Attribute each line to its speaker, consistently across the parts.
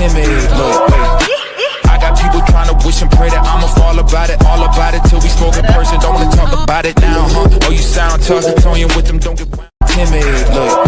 Speaker 1: timid. Look, I got people trying to wish and pray that I'ma fall about it, all about it till we spoke in person. Don't wanna talk about it now, huh? Oh, you sound tough, toying with them, don't get timid. Look,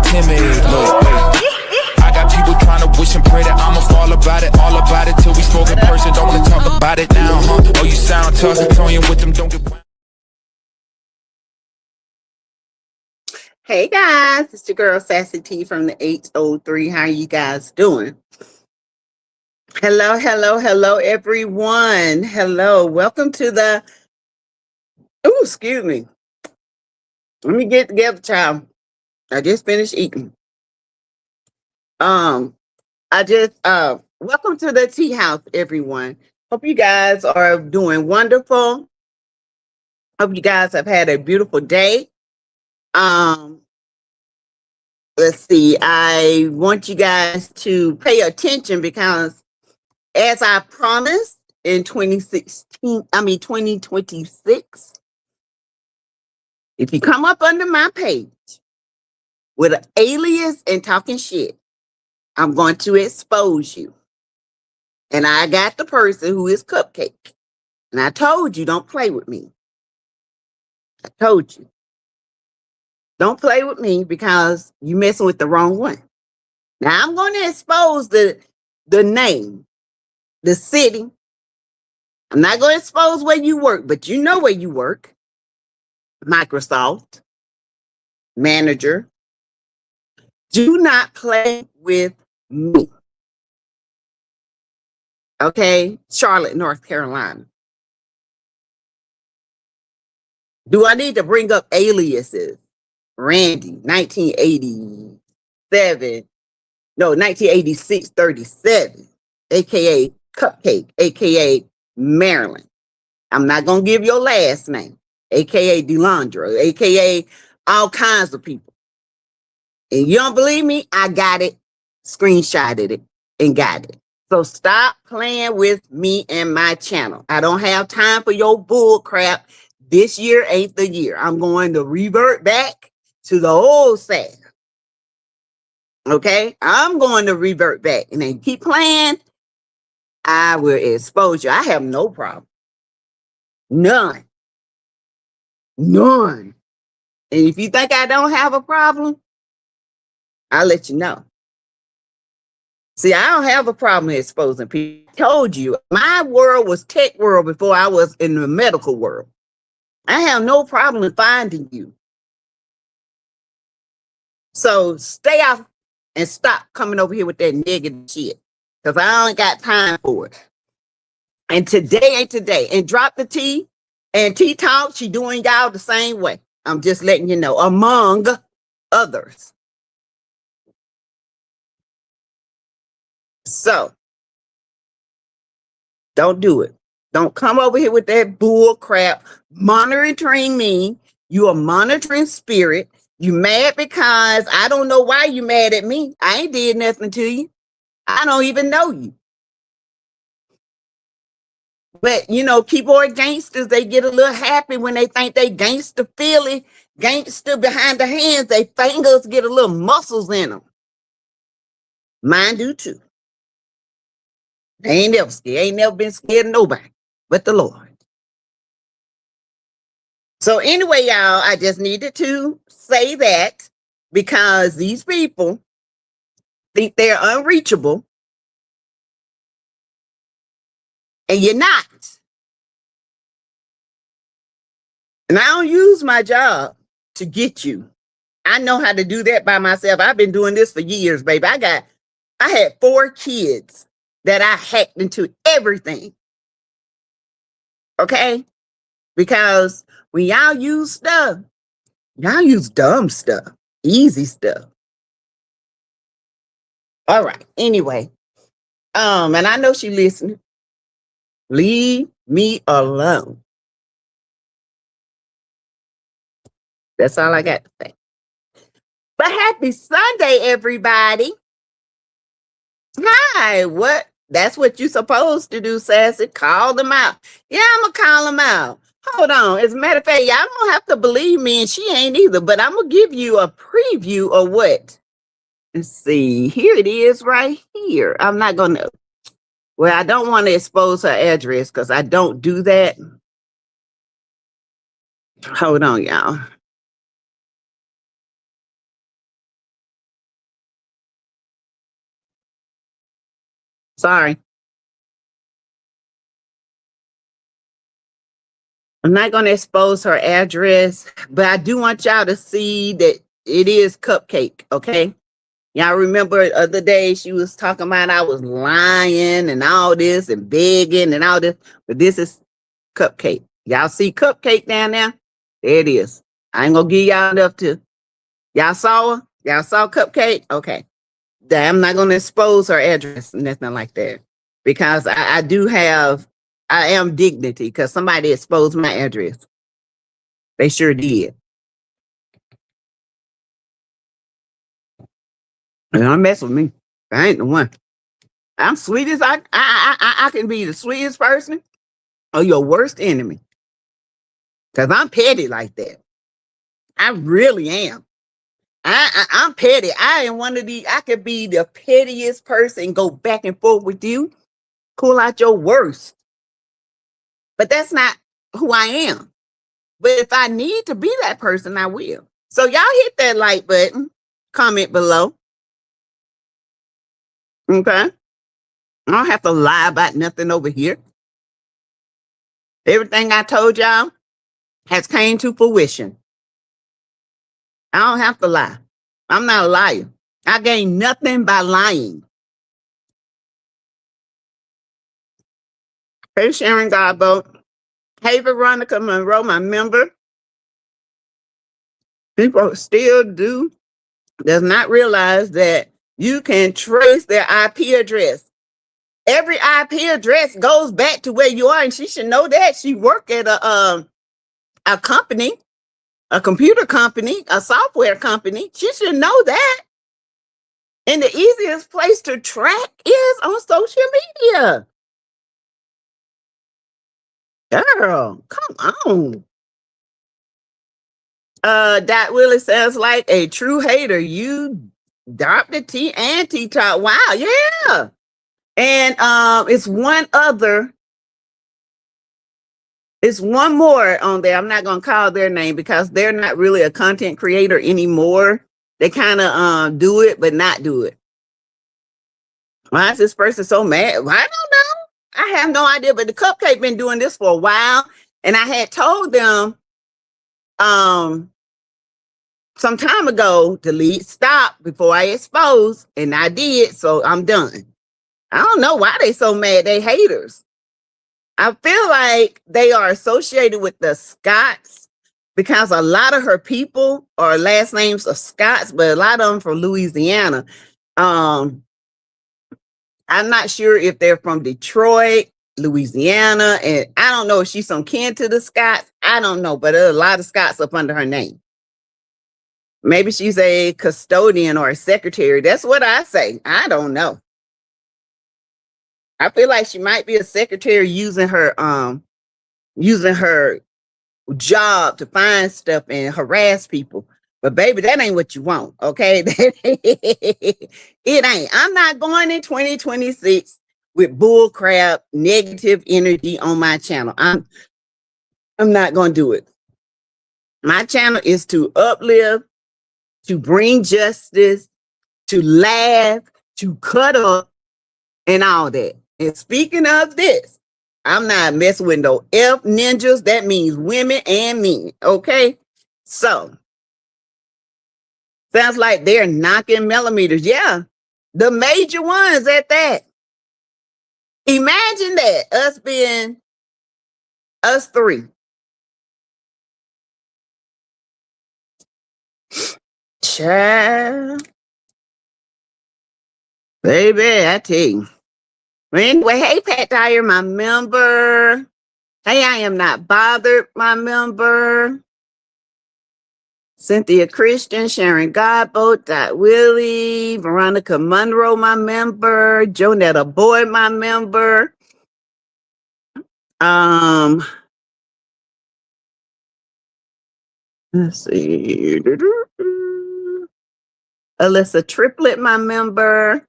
Speaker 1: timid. Look, I got people trying to wish and pray that I'ma fall about it, all about it till we spoke in person. Don't wanna talk about it now, huh? Oh, you sound tough, toying with them, don't get.
Speaker 2: Hey guys, it's your girl Sassy T from the 803. How you guys doing? Hello, hello, hello, everyone. Hello, welcome to the. Oh, excuse me. Let me get together, child. I just finished eating. Welcome to the tea house, everyone. Hope you guys are doing wonderful. Hope you guys have had a beautiful day. Let's see. I want you guys to pay attention because as I promised in 2026, if you come up under my page with an alias and talking shit, I'm going to expose you. And I got the person who is Cupcake. And I told you, don't play with me. I told you. Don't play with me because you're messing with the wrong one. Now, I'm going to expose the name, the city. I'm not going to expose where you work, but you know where you work. Microsoft manager. Do not play with me. Okay? Charlotte, North Carolina. Do I need to bring up aliases? Randy, 1987. No, 1986, 37. AKA Cupcake, AKA Maryland. I'm not going to give your last name. AKA Delandra, AKA all kinds of people. And you don't believe me? I got it, screenshotted it, and got it. So stop playing with me and my channel. I don't have time for your bull crap. This year ain't the year. I'm going to revert back to the old Sass. Okay? I'm going to revert back. And then keep playing. I will expose you. I have no problem. None. None. And if you think I don't have a problem, I'll let you know. See, I don't have a problem exposing people. I told you, my world was tech world before I was in the medical world. I have no problem in finding you. So stay out and stop coming over here with that negative shit. Because I ain't got time for it. And today ain't today. And drop the tea. And Tea Talk, she doing y'all the same way. I'm just letting you know. Among others. So, don't do it. Don't come over here with that bull crap monitoring me. You a monitoring spirit. You mad because I don't know why you mad at me. I ain't did nothing to you. I don't even know you. But, you know, keyboard gangsters, they get a little happy when they think they gangster feeling, gangster behind the hands. They fingers get a little muscles in them. Mine do too. They ain't never scared. Ain't never been scared of nobody but the Lord. So anyway, y'all, I just needed to say that because these people think they're unreachable and you're not. And I don't use my job to get you. I know how to do that by myself. I've been doing this for years, baby. I had 4 kids that I hacked into everything. Okay? Because when y'all use stuff, y'all use dumb stuff, easy stuff. All right. Anyway, and I know she listening. Leave me alone. That's all I got to say. But happy Sunday, everybody. Hi. What? That's what you're supposed to do, Sassy. Call them out. Yeah, I'm going to call them out. Hold on. As a matter of fact, y'all don't have to believe me, and she ain't either, but I'm going to give you a preview of what. Let's see. Here it is right here. I'm not going to. Well, I don't want to expose her address because I don't do that. Hold on, y'all. Sorry. I'm not going to expose her address, but I do want y'all to see that it is Cupcake, okay? Y'all remember the other day she was talking about I was lying and all this and begging and all this, but this is Cupcake. Y'all see Cupcake down there? There it is. I ain't going to give y'all enough to. Y'all saw her? Y'all saw Cupcake? Okay. I'm not going to expose her address, nothing like that, because I am dignity because somebody exposed my address. They sure did. And don't mess with me. I ain't the one. I'm sweet as I can be the sweetest person or your worst enemy. Because I'm petty like that. I really am. I'm petty. I am one of the, I could be the pettiest person, go back and forth with you, pull out your worst. But that's not who I am. But if I need to be that person, I will. So y'all hit that like button, comment below. Okay. I don't have to lie about nothing over here. Everything I told y'all has came to fruition. I don't have to lie. I'm not a liar. I gain nothing by lying. Hey, Sharon Godboat. Hey, Veronica Monroe, my member. People still does not realize that you can trace their IP address. Every IP address goes back to where you are, and she should know that. She worked at a company, a computer company, a software company. She should know that. And the easiest place to track is on social media. Girl, come on. Dot Willie sounds like a true hater. You dropped the T and T-top. Wow, yeah. And it's one more on there. I'm not gonna call their name because they're not really a content creator anymore. They kind of do it, but not do it. Why is this person so mad? I don't know. I have no idea. But the Cupcake been doing this for a while, and I had told them some time ago to stop before I expose, and I did, so I'm done. I don't know why they so mad. They haters. I feel like they are associated with the Scots because a lot of her people are last names of Scots, but a lot of them from Louisiana. I'm not sure if they're from Detroit, Louisiana, and I don't know if she's some kin to the Scots. I don't know, but there are a lot of Scots up under her name. Maybe she's a custodian or a secretary. That's what I say. I don't know. I feel like she might be a secretary using her job to find stuff and harass people. But baby, that ain't what you want, okay? It ain't. I'm not going in 2026 with bull crap, negative energy on my channel. I'm not going to do it. My channel is to uplift, to bring justice, to laugh, to cut up, and all that. And speaking of this, I'm not messing with no F ninjas. That means women and men. Okay. So sounds like they're knocking millimeters. Yeah. The major ones at that. Imagine that. Us being us three. Child. Baby, I tell you. But anyway, hey, Pat Dyer, my member. Hey, I am not bothered, my member. Cynthia Christian, Sharon Godboat, Dot Willie, Veronica Monroe, my member. Jonetta Boyd, my member. Let's see. Alyssa Triplet, my member.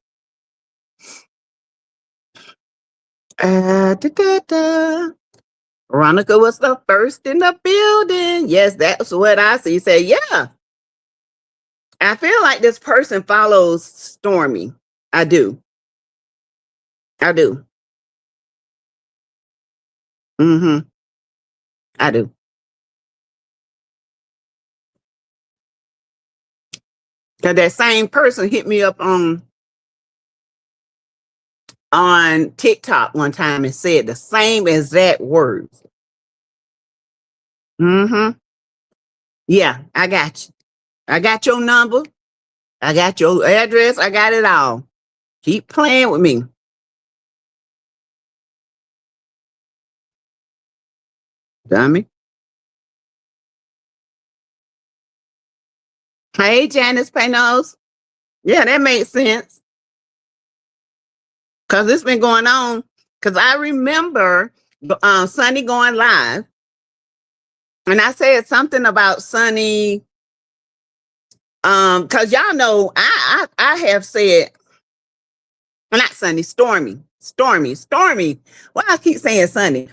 Speaker 2: Veronica was the first in the building. Yes, that's what I see. Say, yeah. I feel like this person follows Stormy. I do. I do. I do. Because that same person hit me up on TikTok one time and said the same exact words. Yeah, I got you. I got your number. I got your address. I got it all. Keep playing with me. Dummy. Hey, Janice Panos. Yeah, that makes sense. Because it's been going on. Because I remember Sunny going live. And I said something about Sunny. Because y'all know I have said, not Sunny, Stormy. Why I keep saying Sunny?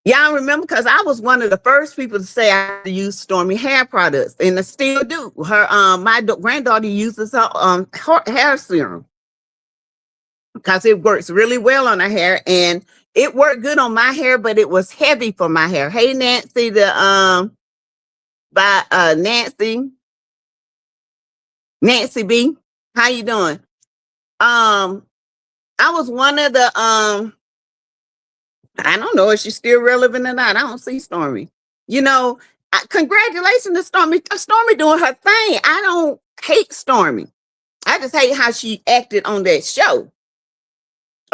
Speaker 2: Y'all remember, because I was one of the first people to say I had to use Stormy hair products, and I still do. Her my granddaughter uses her hair serum because it works really well on her hair, and it worked good on my hair, but it was heavy for my hair. Hey Nancy, by Nancy B, how you doing? I was one of the I don't know if she's still relevant or not. I don't see Stormy. You know, congratulations to Stormy. Stormy doing her thing. I don't hate Stormy. I just hate how she acted on that show.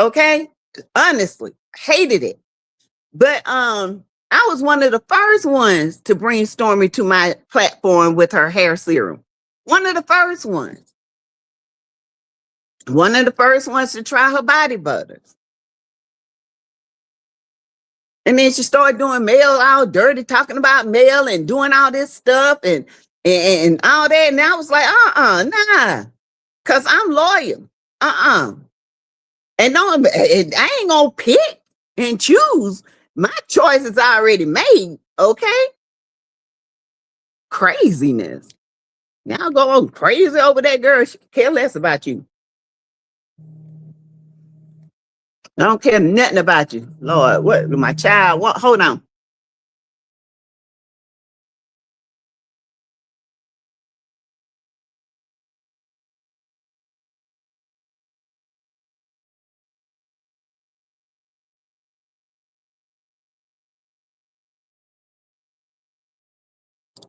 Speaker 2: Okay? Honestly, hated it. But I was one of the first ones to bring Stormy to my platform with her hair serum. One of the first ones. One of the first ones to try her body butters. And then she started doing mail all dirty, talking about mail and doing all this stuff and all that. And I was like, nah, because I'm loyal. And no, I ain't gonna pick and choose. My choice is already made, okay? Craziness. Y'all go on crazy over that girl. She care less about you. I don't care nothing about you. Lord, what my child? What? Hold on.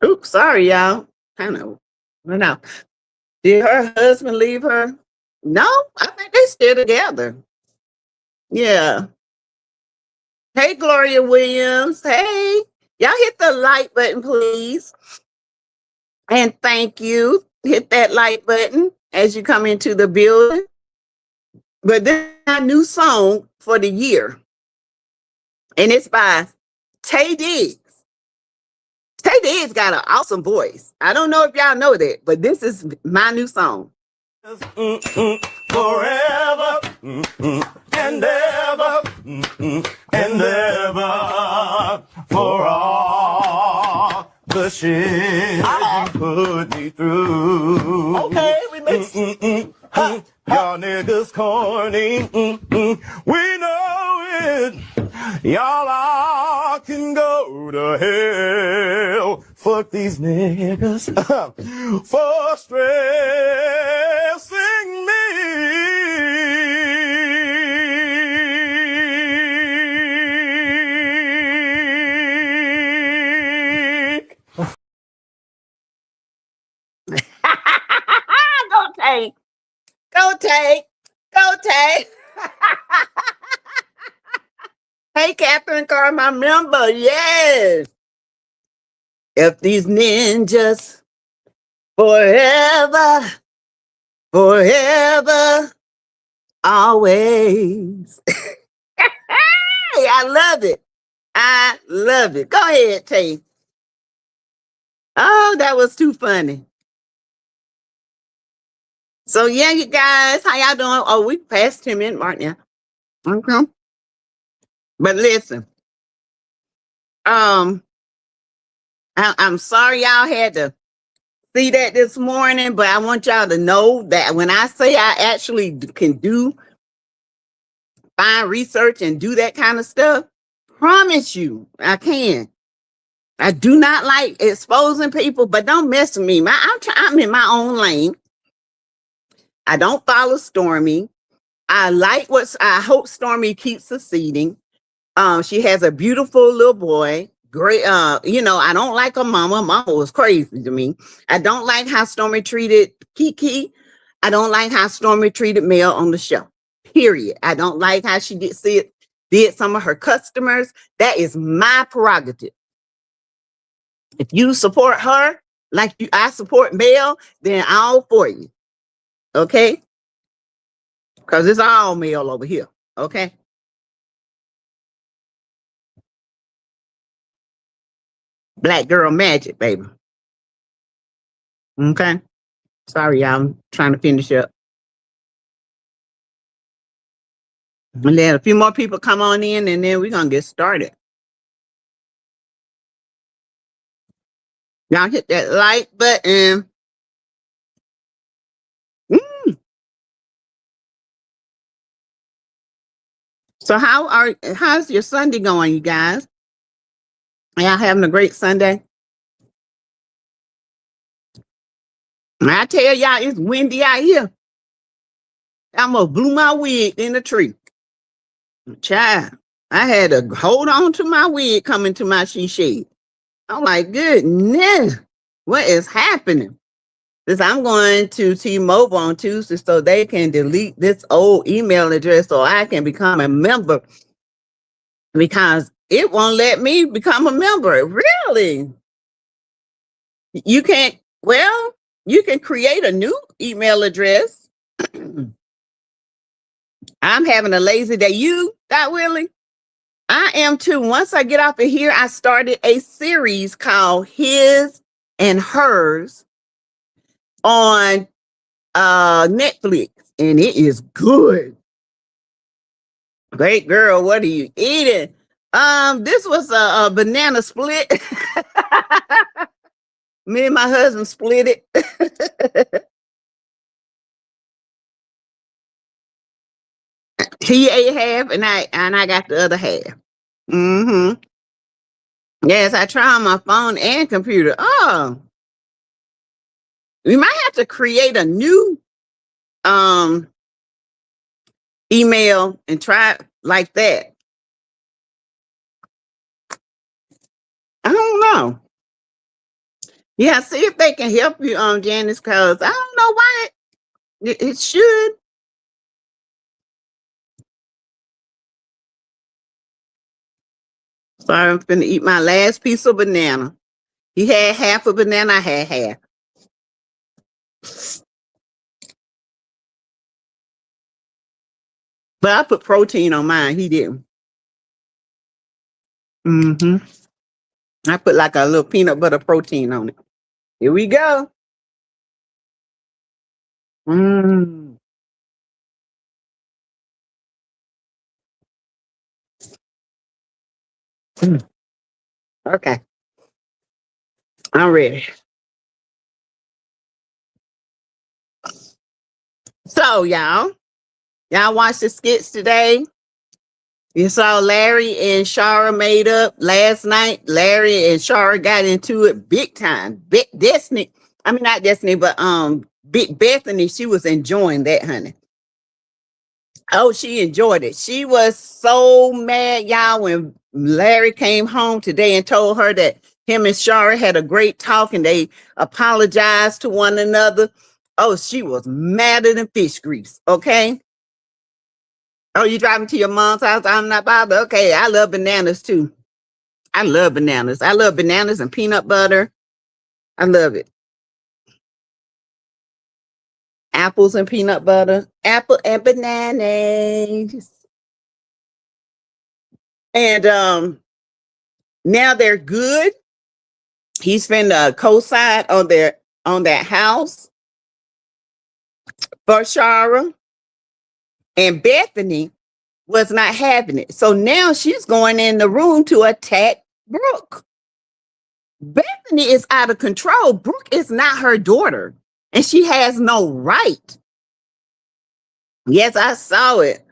Speaker 2: Oops, sorry, y'all. I know. No. Did her husband leave her? No, I think they still together. Yeah. Hey, Gloria Williams. Hey, y'all hit the like button, please. And thank you. Hit that like button as you come into the building. But this is my new song for the year. And it's by Tay Diggs. Tay Diggs got an awesome voice. I don't know if y'all know that, but this is my new song.
Speaker 3: Forever and ever and ever for all the shit you put me through. Okay, we mix. Y'all niggas corny. We know it. Y'all all can go to hell. Fuck these niggas for stressing me.
Speaker 2: Go take. Go, Tay. Hey, Catherine Carr, my member. Yes. If these ninjas forever, forever, always. Hey, I love it. I love it. Go ahead, Tay. Oh, that was too funny. So yeah, you guys, how y'all doing? Oh, we passed 10-minute mark now. Okay. But listen, I'm sorry y'all had to see that this morning, but I want y'all to know that when I say I actually can do find research and do that kind of stuff, promise you I can. I do not like exposing people, but don't mess with me. I'm in my own lane. I don't follow Stormy. I hope Stormy keeps succeeding. She has a beautiful little boy. Great, I don't like her mama. Mama was crazy to me. I don't like how Stormy treated Kiki. I don't like how Stormy treated Mel on the show. Period. I don't like how she did some of her customers. That is my prerogative. If you support her like I support Mel, then all for you. Okay? Because it's all Mel over here. Okay? Black girl magic, baby. Okay? Sorry, y'all. I'm trying to finish up. And then a few more people come on in, and then we're going to get started. Y'all hit that like button. So how's your Sunday going, you guys? Y'all having a great Sunday? I tell y'all, it's windy out here. I almost blew my wig in the tree. Child, I had to hold on to my wig coming to my she shed. I'm like, goodness, what is happening? This I'm going to T-Mobile on Tuesday so they can delete this old email address so I can become a member, because it won't let me become a member. Really? You can't, well, you can create a new email address. I'm having a lazy day. You, Dot Willie? I am too. Once I get off of here, I started a series called His and Hers on Netflix, and it is good. Great girl, what are you eating? This was a banana split. Me and my husband split it. He ate half, and I got the other half. Mm-hmm. Yes, I try on my phone and computer. Oh, we might have to create a new email and try it like that. I don't know. Yeah, see if they can help you, Janice, because I don't know why it should. So I'm finna eat my last piece of banana. He had half a banana, I had half. But I put protein on mine. He didn't. Mm-hmm. I put like a little peanut butter protein on it. Here we go. Mm. Mm. Okay. I'm ready. So, y'all watched the skits today? You saw Larry and Shara made up last night. Larry and Shara got into it big time. Destiny, I mean not Destiny, but Big Bethany, she was enjoying that, honey. Oh, she enjoyed it. She was so mad, y'all, when Larry came home today and told her that him and Shara had a great talk and they apologized to one another. Oh, she was madder than fish grease, okay? Oh, you driving to your mom's house? I'm not bothered. Okay, I love bananas too. I love bananas. I love bananas and peanut butter. I love it. Apples and peanut butter. Apple and bananas. And now they're good. He's finna co-sign on that house for Shara. And Bethany was not having it. So now she's going in the room to attack Brooke. Bethany is out of control. Brooke is not her daughter, and she has no right. Yes, I saw it.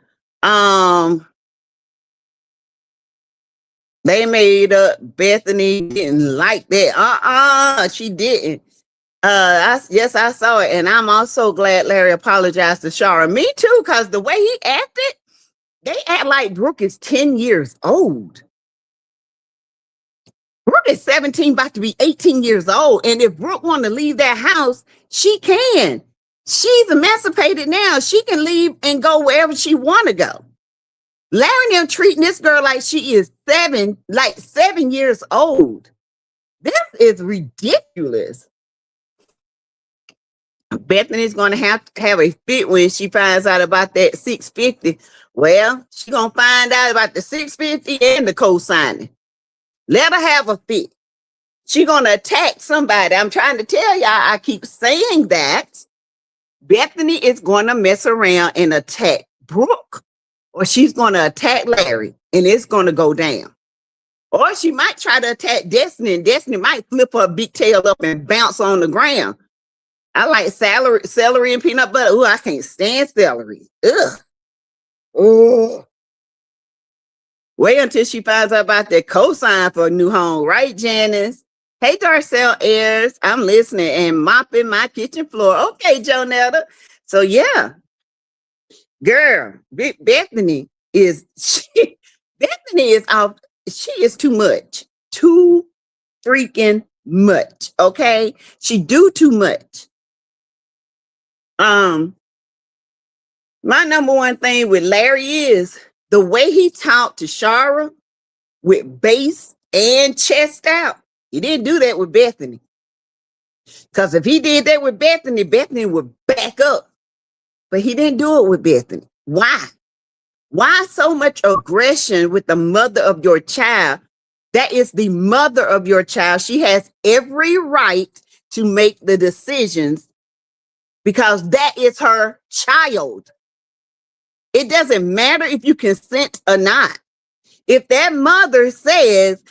Speaker 2: They made up. Bethany didn't like that. She didn't. Yes, I saw it, and I'm also glad Larry apologized to Shara. Me too, because the way he acted, they act like Brooke is 10 years old. Brooke is 17, about to be 18 years old. And if Brooke want to leave that house, she can. She's emancipated now. She can leave and go wherever she want to go. Larry and them treating this girl like she is 7 years old. This is ridiculous. Bethany's going to have a fit when she finds out about that $650. Well, she's going to find out about the $650 and the co-signing. Let her have a fit. She's going to attack somebody. I'm trying to tell y'all, I keep saying that. Bethany is going to mess around and attack Brooke, or she's going to attack Larry, and it's going to go down. Or she might try to attack Destiny, and Destiny might flip her big tail up and bounce on the ground. I like celery and peanut butter. Ooh, I can't stand celery. Ugh. Ugh. Wait until she finds out about that cosign for a new home, right, Janice? Hey, Darcel Ayers, I'm listening and mopping my kitchen floor. Okay, Jonetta. So yeah, girl, Bethany is off. She is too much, too freaking much. Okay, she do too much. My number one thing with Larry is the way he talked to Shara with bass and chest out. He didn't do that with Bethany. Because if he did that with Bethany, Bethany would back up. But he didn't do it with Bethany. Why? Why so much aggression with the mother of your child? That is the mother of your child. She has every right to make the decisions because that is her child. It doesn't matter if you consent or not. If that mother says,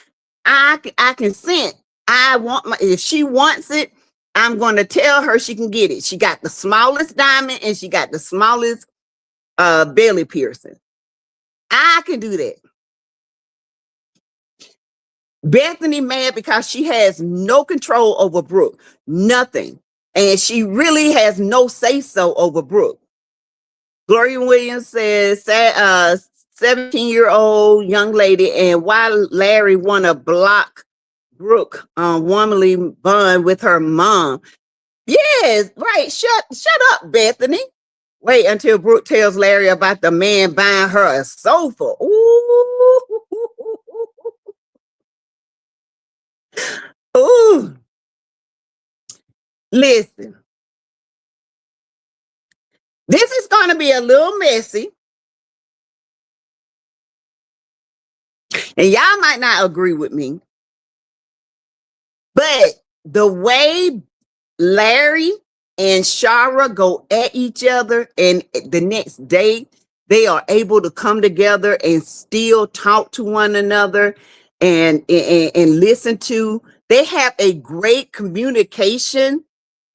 Speaker 2: I consent, if she wants it, I'm going to tell her she can get it. She got the smallest diamond and she got the smallest belly piercing. I can do that. Bethany mad because she has no control over Brooke. Nothing. And she really has no say-so over Brooke. Gloria Williams says, 17-year-old young lady, and why Larry want to block Brooke womanly bond with her mom. Yes, right. Shut up, Bethany. Wait until Brooke tells Larry about the man buying her a sofa. Ooh. Ooh. Listen. This is going to be a little messy. And y'all might not agree with me. But the way Larry and Shara go at each other, and the next day they are able to come together and still talk to one another and listen to. They have a great communication,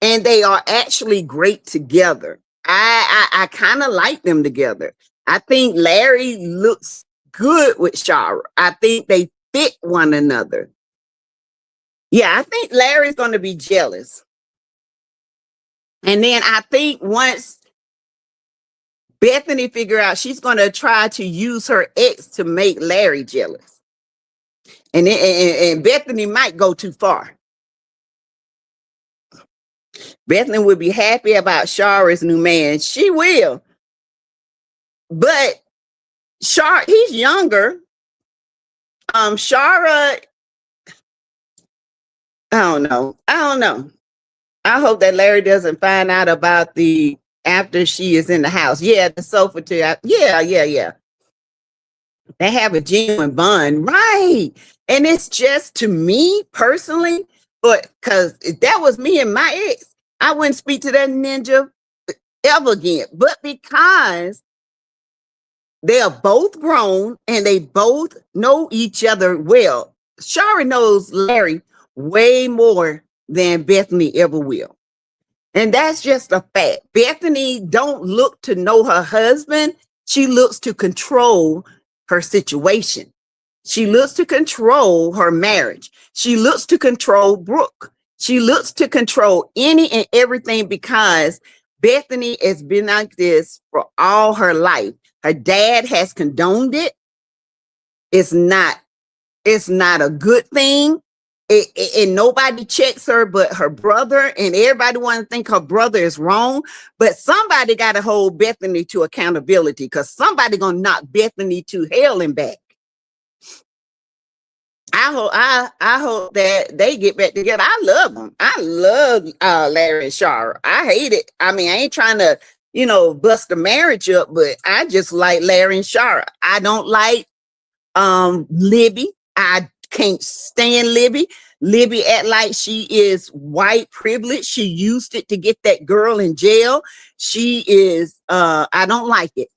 Speaker 2: and they are actually great together. I kind of like them together. I think Larry looks good with Shara. I think they fit one another. Yeah, I think Larry's going to be jealous. And then I think once Bethany figure out, she's going to try to use her ex to make Larry jealous. And Bethany might go too far. Bethany would be happy about Shara's new man. She will. But Shara, he's younger. Shara, I don't know. I hope that Larry doesn't find out about the after she is in the house. Yeah, the sofa too. Yeah. They have a genuine bond, right? And it's just, to me personally, but because if that was me and my ex, I wouldn't speak to that ninja ever again. But because they are both grown and they both know each other well, Shara knows Larry way more than Bethany ever will. And that's just a fact. Bethany don't look to know her husband. She looks to control her situation. She looks to control her marriage. She looks to control Brooke. She looks to control any and everything because Bethany has been like this for all her life. Her dad has condoned it. It's not a good thing. And nobody checks her but her brother, and everybody want to think her brother is wrong, but somebody got to hold Bethany to accountability because somebody gonna knock Bethany to hell and back. I hope that they get back together. I love them. I love Larry and Shara. I hate it. I mean, I ain't trying to, bust the marriage up, but I just like Larry and Shara. I don't like Libby. I can't stand Libby. Libby act like she is white privilege. She used it to get that girl in jail. She is, I don't like it.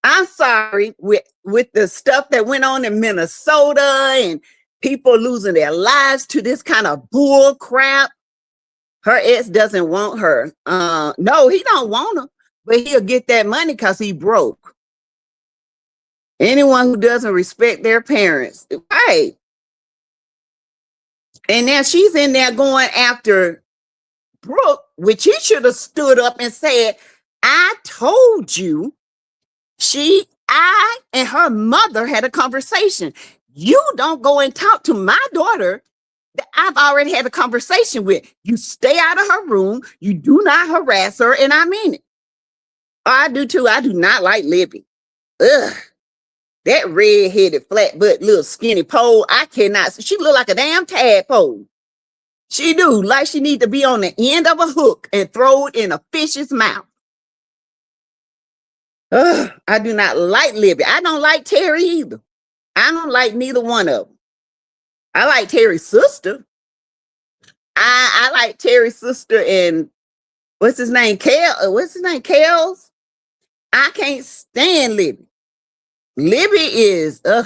Speaker 2: I'm sorry, with the stuff that went on in Minnesota and people losing their lives to this kind of bull crap. Her ex doesn't want her. No, he don't want her, but he'll get that money because he broke. Anyone who doesn't respect their parents, right? And now she's in there going after Brooke, which he should have stood up and said, I told you I and her mother had a conversation. You don't go and talk to my daughter that I've already had a conversation with. You stay out of her room. You do not harass her. And I mean it. I do too. I do not like Libby. Ugh. That red-headed, flat-butt, little skinny pole, I cannot. She look like a damn tadpole. She do, like she need to be on the end of a hook and throw it in a fish's mouth. Ugh, I do not like Libby. I don't like Terry either. I don't like neither one of them. I like Terry's sister. I like Terry's sister and what's his name? Kels? I can't stand Libby. Libby is, I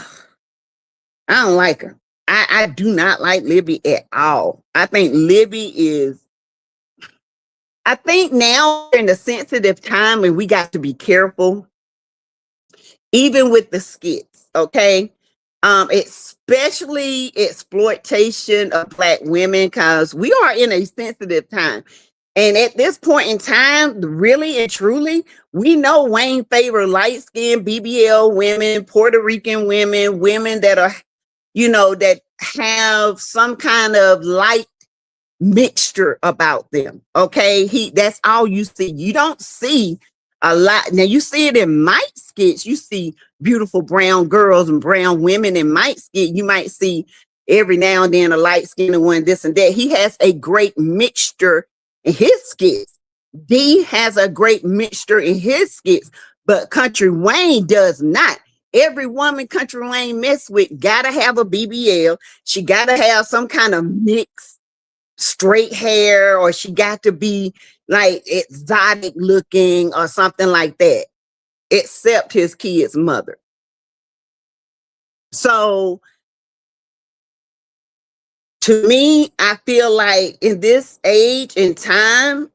Speaker 2: don't like her. I do not like Libby at all. I think now we're in a sensitive time and we got to be careful, even with the skits, okay? Especially exploitation of Black women, because we are in a sensitive time. And at this point in time, really and truly, we know Wayne favor light-skinned BBL women, Puerto Rican women, women that are, that have some kind of light mixture about them. Okay. That's all you see. You don't see a lot. Now you see it in Mike skits. You see beautiful brown girls and brown women in Mike skit. You might see every now and then a light-skinned one, this and that. He has a great mixture in his skits. D has a great mixture in his skits, but Country Wayne does not. Every woman Country Wayne mess with gotta have a BBL. She gotta have some kind of mix, straight hair, or she got to be like exotic looking or something like that, except his kid's mother. So to me, I feel like in this age and time,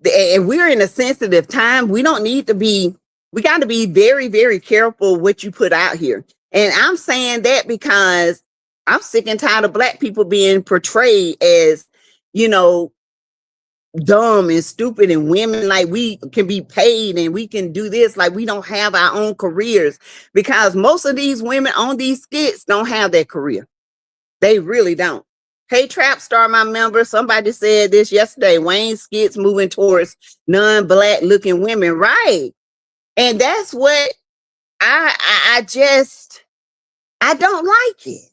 Speaker 2: and we're in a sensitive time, we got to be very, very careful what you put out here. And I'm saying that because I'm sick and tired of Black people being portrayed as, dumb and stupid, and women like we can be paid and we can do this, like we don't have our own careers, because most of these women on these skits don't have that career. They really don't. Hey, Trap Star, my member, somebody said this yesterday, Wayne skits moving towards non-Black looking women, right? And that's what I just, I don't like it.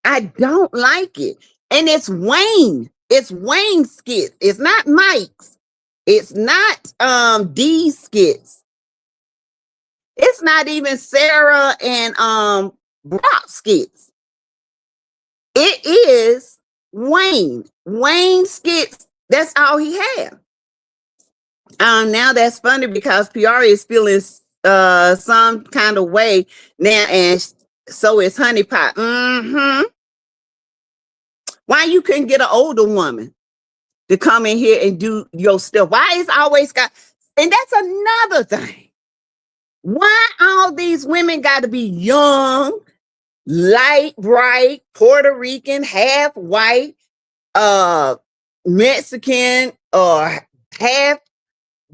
Speaker 2: I don't like it. And it's Wayne. It's Wayne's skits. It's not Mike's. It's not D's skits. It's not even Sarah and Brock's skits. It is Wayne. Wayne skits. That's all he had. Now that's funny because Peoria is feeling some kind of way now, and so is Honey Pot. Why you couldn't get an older woman to come in here and do your stuff? Why is always got? And that's another thing. Why all these women got to be young, light, bright, Puerto Rican, half white, Mexican, or half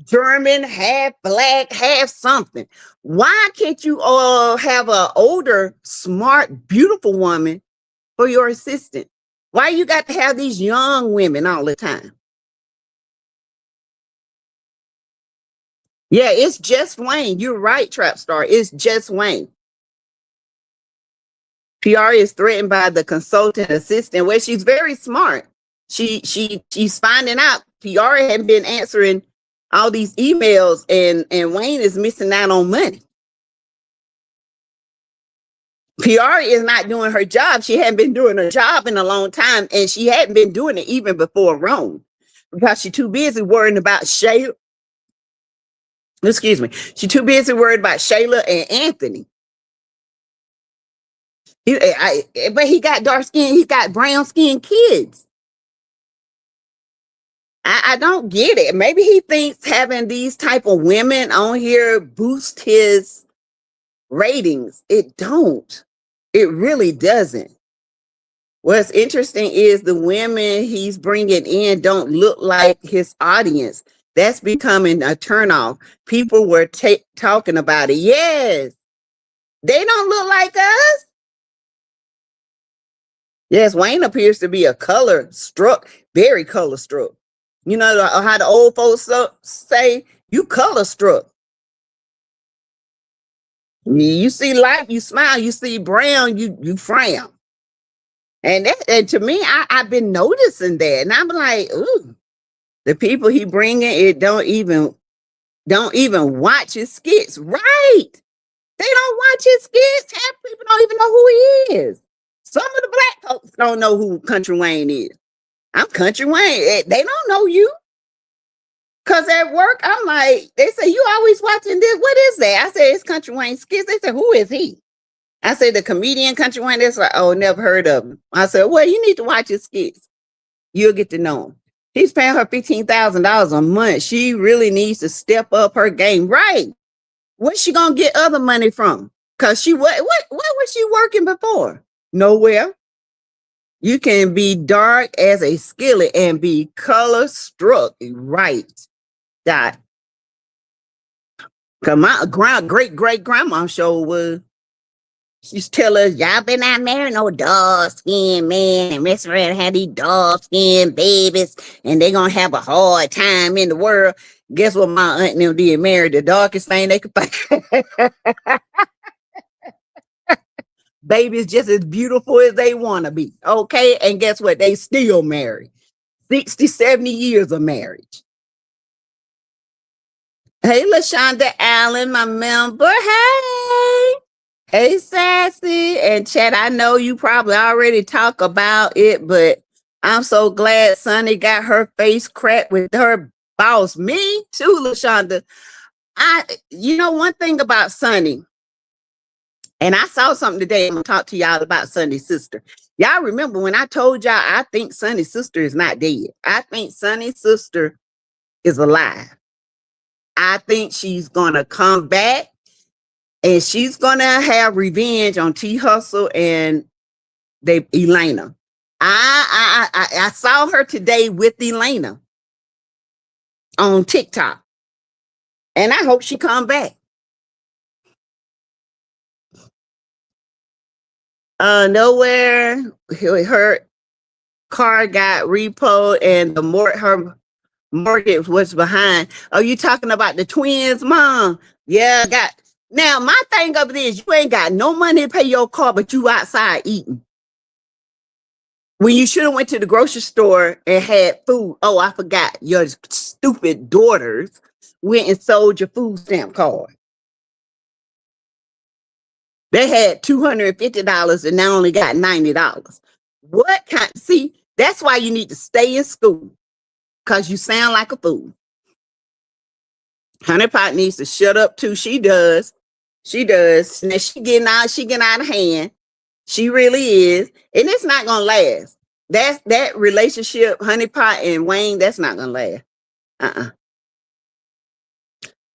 Speaker 2: German, half black, half something? Why can't you all have an older, smart, beautiful woman for your assistant? Why you got to have these young women all the time? Yeah, it's just Wayne. You're right, Trap Star. It's just Wayne. Peoria is threatened by the consultant assistant. Well, she's very smart. She's finding out Peoria hadn't been answering all these emails, and Wayne is missing out on money. Peoria is not doing her job. She hadn't been doing her job in a long time, and she hadn't been doing it even before Rome because she's too busy worrying about Shayla. Excuse me. She's too busy worried about Shayla and Anthony. But he got dark skin. He got brown skin kids. I don't get it. Maybe he thinks having these type of women on here boost his ratings. It don't. It really doesn't. What's interesting is the women he's bringing in don't look like his audience. That's becoming a turnoff. People were talking about it. Yes. They don't look like us. Yes, Wayne appears to be a color struck, very color struck. You know how the old folks say, you color struck. You see light, you smile. You see brown, you frown. And to me, I've been noticing that, and I'm like, ooh, the people he bringing it don't even watch his skits, right? They don't watch his skits. Half people don't even know who he is. Some of the black folks don't know who Country Wayne is. I'm Country Wayne. They don't know you. Because at work, I'm like, they say, you always watching this. What is that? I said, it's Country Wayne skits. They said, who is he? I said, the comedian Country Wayne. They're like, oh, never heard of him. I said, well, you need to watch his skits. You'll get to know him. He's paying her $15,000 a month. She really needs to step up her game. Right. Where's she going to get other money from? Because what was she working before? Nowhere. You can be dark as a skillet and be color struck. Right. Dot. Because my great-great-grandma sure was. She's tell us, y'all better not marry no dark-skinned man and mess around and have these dark-skinned babies, and they're going to have a hard time in the world. Guess what my aunt and them did? Marry the darkest thing they could find. Babies just as beautiful as they want to be. Okay? And guess what? They still married. 60, 70 years of marriage. Hey, LaShonda Allen, my member. Hey. Hey, Sassy. And Chad, I know you probably already talk about it, but I'm so glad Sunny got her face cracked with her boss. Me too, LaShonda. You know, one thing about Sunny, and I saw something today. I'm going to talk to y'all about Sunny's sister. Y'all remember when I told y'all I think Sunny's sister is not dead. I think Sunny's sister is alive. I think she's going to come back and she's going to have revenge on T Hustle and Elena. I saw her today with Elena on TikTok. And I hope she come back. Nowhere, her car got repoed and her mortgage was behind. Are you talking about the twins, Mom? Yeah, Now, my thing of it is you ain't got no money to pay your car, but you outside eating. When you should have went to the grocery store and had food. Oh, I forgot. Your stupid daughters went and sold your food stamp card. They had $250 and now only got $90. What kind? See, that's why you need to stay in school, because you sound like a fool. Honey Pot needs to shut up too. She does. She does. Now she getting out of hand. She really is. And it's not gonna last. That relationship, Honey Pot and Wayne, that's not gonna last.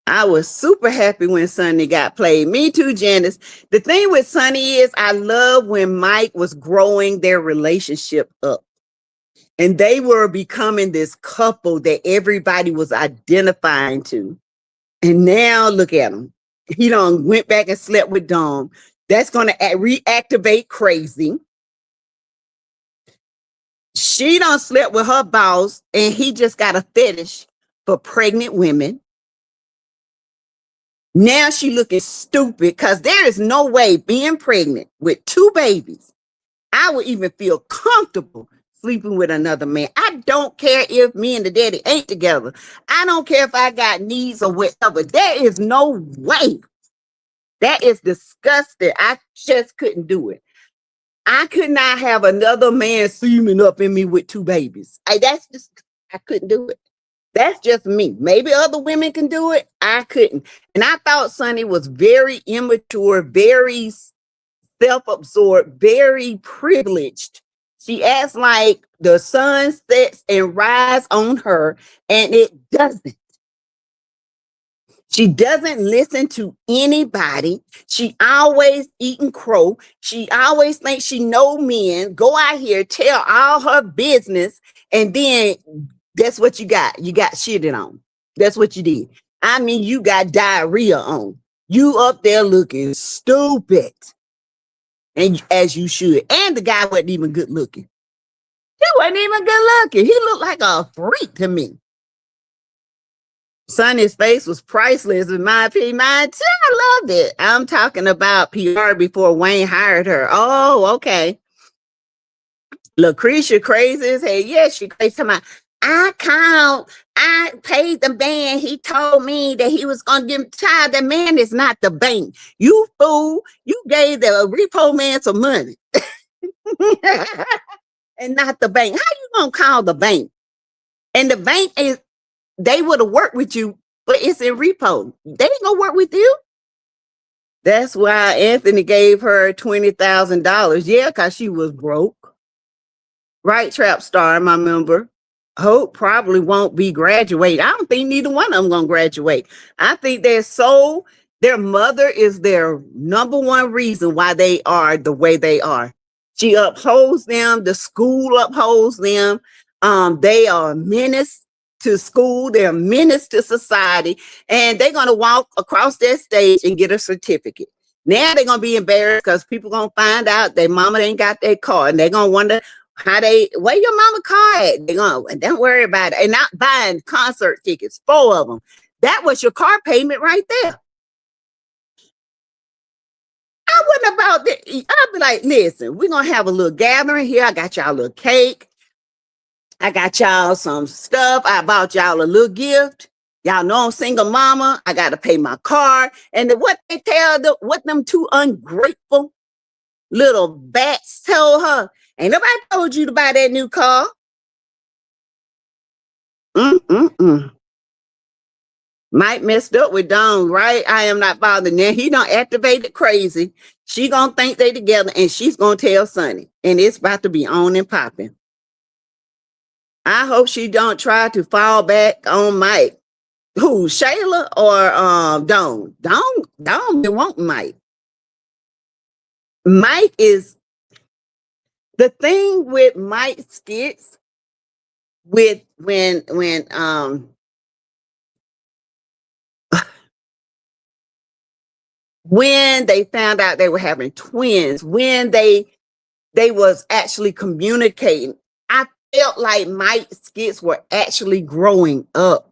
Speaker 2: I was super happy when Sonny got played. Me too, Janice. The thing with Sonny is I love when Mike was growing their relationship up. And they were becoming this couple that everybody was identifying to. And now look at him. He done went back and slept with Dom. That's going to reactivate Crazy. She done slept with her boss, and he just got a fetish for pregnant women. Now she looking stupid because there is no way being pregnant with 2 babies, I would even feel comfortable sleeping with another man. I don't care if me and the daddy ain't together. I don't care if I got needs or whatever. There is no way. That is disgusting. I just couldn't do it. I could not have another man seeming up in me with 2 babies. I couldn't do it. That's just me. Maybe other women can do it. I couldn't. And I thought Sonny was very immature, very self-absorbed, very privileged. She acts like the sun sets and rises on her, and it doesn't. She doesn't listen to anybody. She always eating crow. She always thinks she know men. Go out here, tell all her business, and then that's what you got. You got shitted on. That's what you did. I mean, you got diarrhea on. You up there looking stupid. And as you should. And the guy wasn't even good looking. He wasn't even good looking. He looked like a freak to me. Sonny's face was priceless in my opinion. Mine too. I loved it. I'm talking about PR before Wayne hired her. Oh, okay. Lucretia crazy as hell. Yeah, she crazy. I paid the man. He told me that he was going to give him child. The man is not the bank. You fool. You gave the repo man some money. And not the bank. How you going to call the bank? And the bank is, they would have worked with you, but it's in repo. They ain't going to work with you. That's why Anthony gave her $20,000. Yeah, because she was broke. Right, Trap Star, my member. Hope probably won't be graduate. I don't think neither one of them gonna graduate. I think their mother is their number one reason why they are the way they are. She upholds them. The school upholds them. They are a menace to school. They're a menace to society, and they're gonna walk across that stage and get a certificate. Now they're gonna be embarrassed because people gonna find out their mama ain't got their car, and they're gonna wonder where your mama car at? They're gonna, don't worry about it. And not buying concert tickets, 4 of them. That was your car payment right there. I wouldn't about that. I'd be like, listen, we're gonna have a little gathering here. I got y'all a little cake. I got y'all some stuff. I bought y'all a little gift. Y'all know I'm single mama. I gotta pay my car. And what they tell them, what them 2 ungrateful little bats told her, ain't nobody told you to buy that new car. Mike messed up with Dawn, right? I am not bothered. Now he done activated Crazy. She gonna think they together, and she's gonna tell Sonny, and it's about to be on and popping. I hope she don't try to fall back on Mike. Who, Shayla or Dawn? Dawn been wanting Mike. Mike is the thing with Mike skits with when they found out they were having twins, when they was actually communicating, I felt like Mike's skits were actually growing up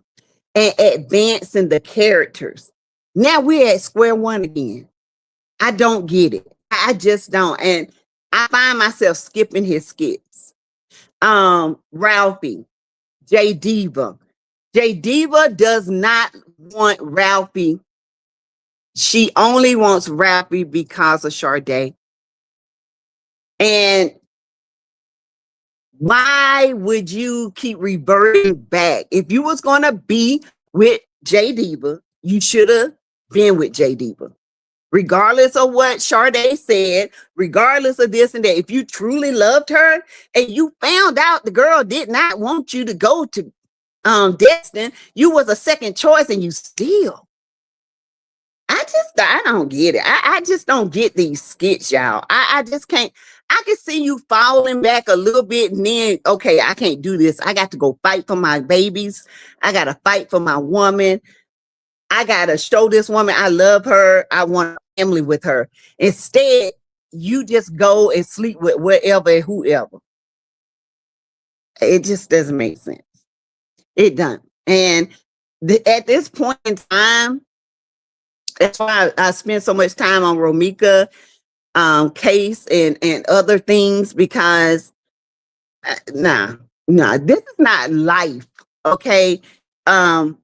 Speaker 2: and advancing the characters. Now we're at square one again. I don't get it. I just don't. And I find myself skipping his skits. Ralphie, J Diva. J Diva does not want Ralphie. She only wants Ralphie because of Sade. And why would you keep reverting back? If you was going to be with J Diva, you should have been with J Diva. Regardless of what Sade said, regardless of this and that, if you truly loved her and you found out the girl did not want you to go to Destin, you was a second choice and you still. I don't get it. I just don't get these skits, y'all. I just can't. I can see you falling back a little bit and then, okay, I can't do this. I got to go fight for my babies. I got to fight for my woman. I got to show this woman I love her. I want a family with her. Instead, you just go and sleep with whatever and whoever. It just doesn't make sense. It doesn't. And at this point in time, that's why I spend so much time on Romeeka case and other things, because nah, this is not life. Okay. I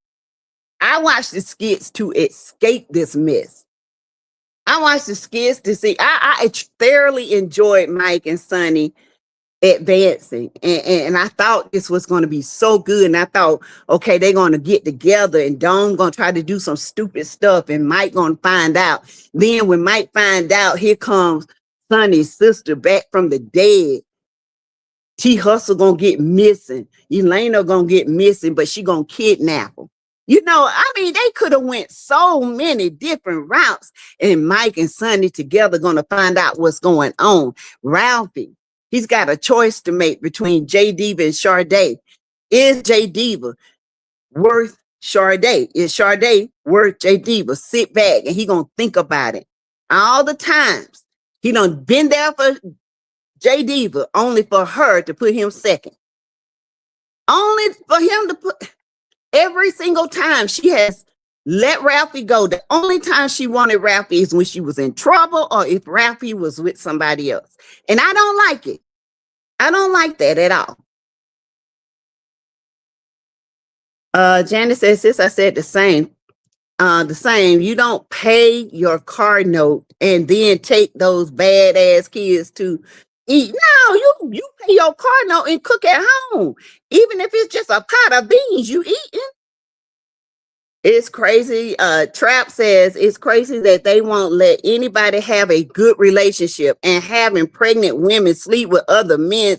Speaker 2: watch the skits to escape this mess. I watched the skits to see. I thoroughly enjoyed Mike and Sonny advancing, and I thought this was going to be so good. And I thought, okay, they're going to get together, and Dawn going to try to do some stupid stuff, and Mike going to find out. Then when Mike find out, here comes Sonny's sister back from the dead. T Hustle gonna get missing. Elena gonna get missing, but she gonna kidnap him. You know, I mean, they could have went so many different routes, and Mike and Sonny together gonna find out what's going on. Ralphie, he's got a choice to make between J Diva and Sade. Is J Diva worth Sade? Is Sade worth J Diva? Sit back and he gonna think about it. All the times he done been there for J Diva, only for her to put him second. Only for him to put. Every single time she has let Ralphie go, the only time she wanted Ralphie is when she was in trouble or if Ralphie was with somebody else. And I don't like it. I don't like that at all. Janice says, sis, I said the same. You don't pay your car note and then take those badass kids to eat. No, you pay your car note and cook at home. Even if it's just a pot of beans you eating. It's crazy. Trap says it's crazy that they won't let anybody have a good relationship, and having pregnant women sleep with other men.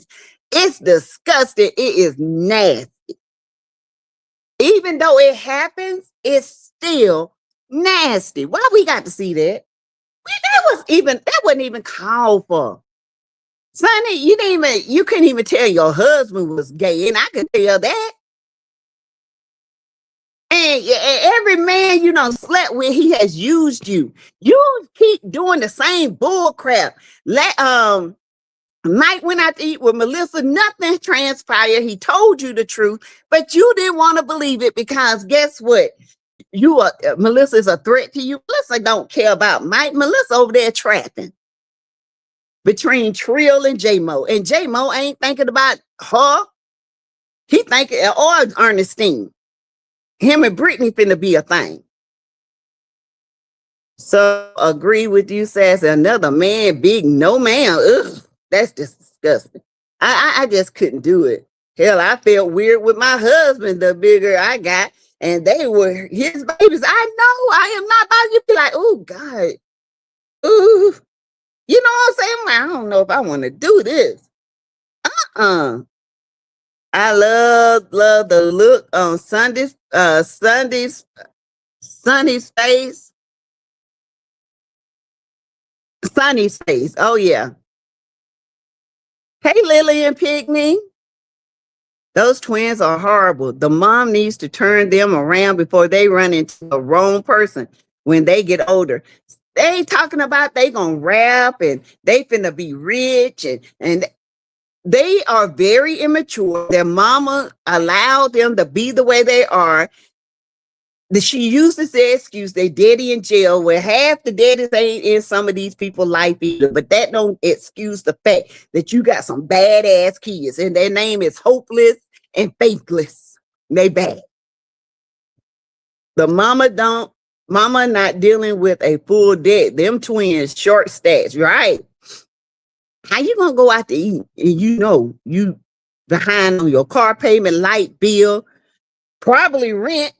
Speaker 2: It's disgusting. It is nasty. Even though it happens, it's still nasty. Why we got to see that? That wasn't even called for. Sonny, you couldn't even tell your husband was gay, and I could tell that. And every man you done slept with, he has used you. You keep doing the same bull crap. Mike went out to eat with Melissa. Nothing transpired. He told you the truth, but you didn't want to believe it because guess what? Melissa is a threat to you. Melissa don't care about Mike. Melissa over there trapping between Trill and J-Mo. And J-Mo ain't thinking about her. He thinking, or Ernestine. Him and Brittany finna be a thing. So agree with you, Sassy. Another man, big no man. Ugh, that's just disgusting. I just couldn't do it. Hell, I felt weird with my husband, the bigger I got, and they were his babies. I know I am not about you. Be like, oh God. Ooh. You know what I'm saying? I don't know if I want to do this. I love the look on Sunny's face. Sunny's face. Oh yeah. Hey, Lily and Pygmy. Those twins are horrible. The mom needs to turn them around before they run into the wrong person when they get older. They talking about they gonna rap and they finna be rich and they are very immature. Their mama allowed them to be the way they are. She uses the excuse they daddy in jail, where half the daddies ain't in some of these people's life either. But that don't excuse the fact that you got some badass kids and their name is hopeless and faithless. They bad. The mama not dealing with a full debt. Them twins short stats, right? How you gonna go out to eat and you behind on your car payment, light bill, probably rent?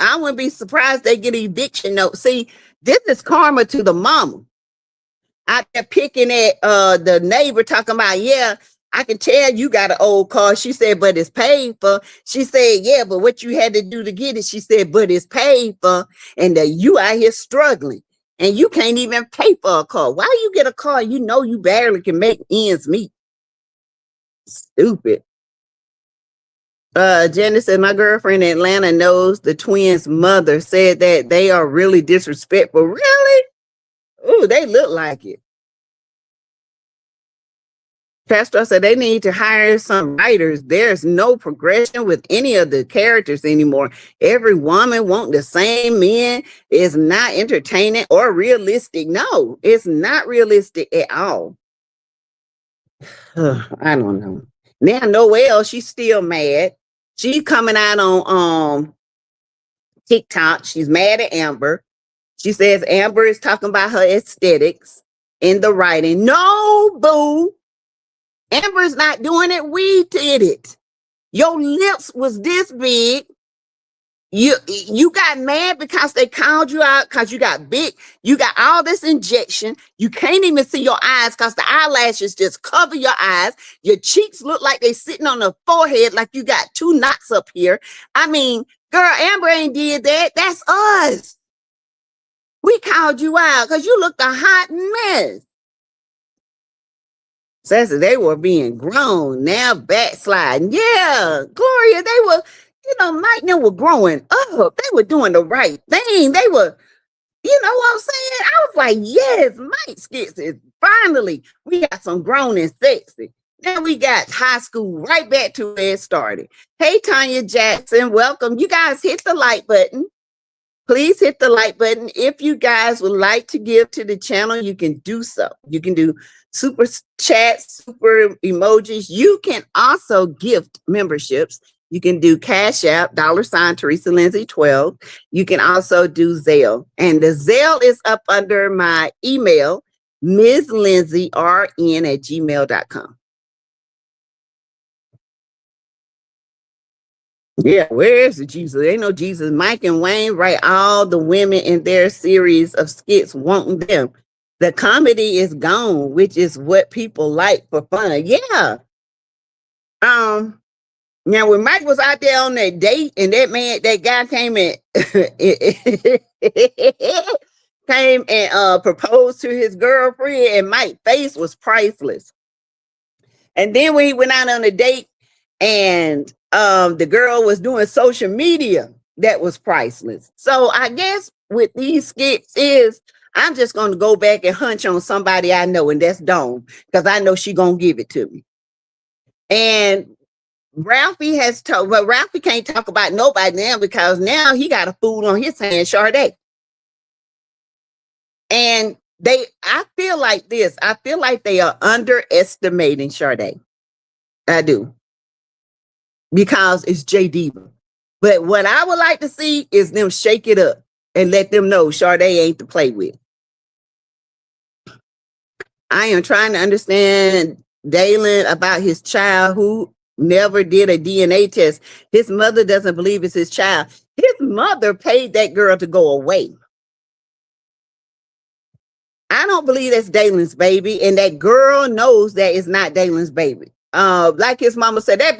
Speaker 2: I wouldn't be surprised they get an eviction note. See, this is karma to the mama. Out there picking at the neighbor talking about, yeah, I can tell you got an old car. She said, but it's paid for. She said, yeah, but what you had to do to get it? She said, but it's paid for. And you out here struggling and you can't even pay for a car. Why you get a car? You know you barely can make ends meet. Stupid. Jenny said, my girlfriend in Atlanta knows the twins' mother said that they are really disrespectful. Really? Ooh, they look like it. Castro said they need to hire some writers. There's no progression with any of the characters anymore. Every woman wants the same men. It's not entertaining or realistic. No, it's not realistic at all. I don't know. Now Noelle, she's still mad. She's coming out on TikTok. She's mad at Amber. She says Amber is talking about her aesthetics in the writing. No, boo. Amber's not doing it. We did it. Your lips was this big. You got mad because they called you out because you got big. You got all this injection. You can't even see your eyes because the eyelashes just cover your eyes. Your cheeks look like they sitting on the forehead like you got two knots up here. I mean, girl, Amber ain't did that. That's us. We called you out because you looked a hot mess. Says they were being grown, now backsliding. Yeah, Gloria, they were, Mike and them were growing up. They were doing the right thing. They were, you know what I'm saying? I was like, yes, Mike skits is finally, we got some grown and sexy. Now we got high school right back to where it started. Hey, Tanya Jackson, welcome. You guys hit the like button. Please hit the like button. If you guys would like to give to the channel, you can do so. You can do super chats, super emojis. You can also gift memberships. You can do Cash App, $ Teresa Lindsay 12. You can also do Zelle. And the Zelle is up under my email, MsLindsayRN@gmail.com. Yeah, where is the Jesus? Ain't no Jesus. Mike and Wayne write all the women in their series of skits wanting them. The comedy is gone, which is what people like for fun. Yeah. Now when Mike was out there on that date and that guy came and proposed to his girlfriend, and Mike's face was priceless. And then when he went out on a date and the girl was doing social media, that was priceless. So I guess with these skits I'm just going to go back and hunch on somebody I know, and that's Dawn, because I know she going to give it to me. And Ralphie has told, but Ralphie can't talk about nobody now because now he got a fool on his hand, Sade. And I feel like this. I feel like they are underestimating Sade. I do. Because it's J Diva. But what I would like to see is them shake it up and let them know Sade ain't to play with. I am trying to understand Dalen about his child who never did a DNA test. His mother doesn't believe it's his child. His mother paid that girl to go away. I don't believe that's Dalen's baby, and that girl knows that it's not Dalen's baby. Like his mama said, that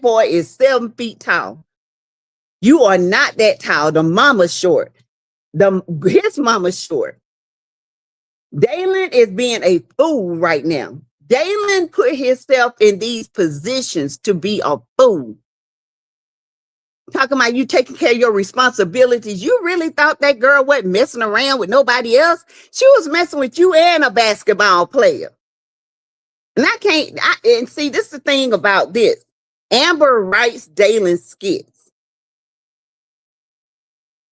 Speaker 2: boy is 7 feet tall. You are not that tall. The mama's short. His mama's short. Dalen is being a fool right now. Dalen put himself in these positions to be a fool. Talking about you taking care of your responsibilities. You really thought that girl wasn't messing around with nobody else? She was messing with you and a basketball player. And and see, this is the thing about this. Amber writes Dalen's skits.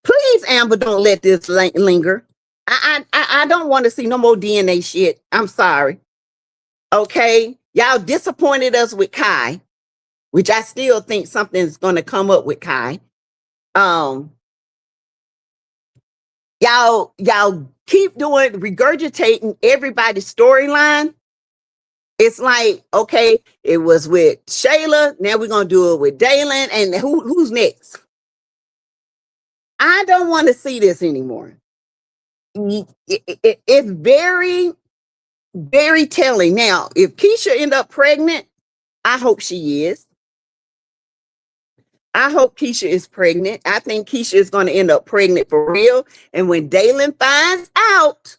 Speaker 2: Please, Amber, don't let this linger. I don't want to see no more DNA shit. I'm sorry. Okay, y'all disappointed us with Kai, which I still think something's going to come up with Kai. Y'all keep doing regurgitating everybody's storyline. It's like, okay, it was with Shayla, now we're gonna do it with Dalen, and who's next? I don't want to see this anymore. It's very, very telling. Now, if Keisha end up pregnant, I hope she is. I hope Keisha is pregnant. I think Keisha is going to end up pregnant for real. And when Dalen finds out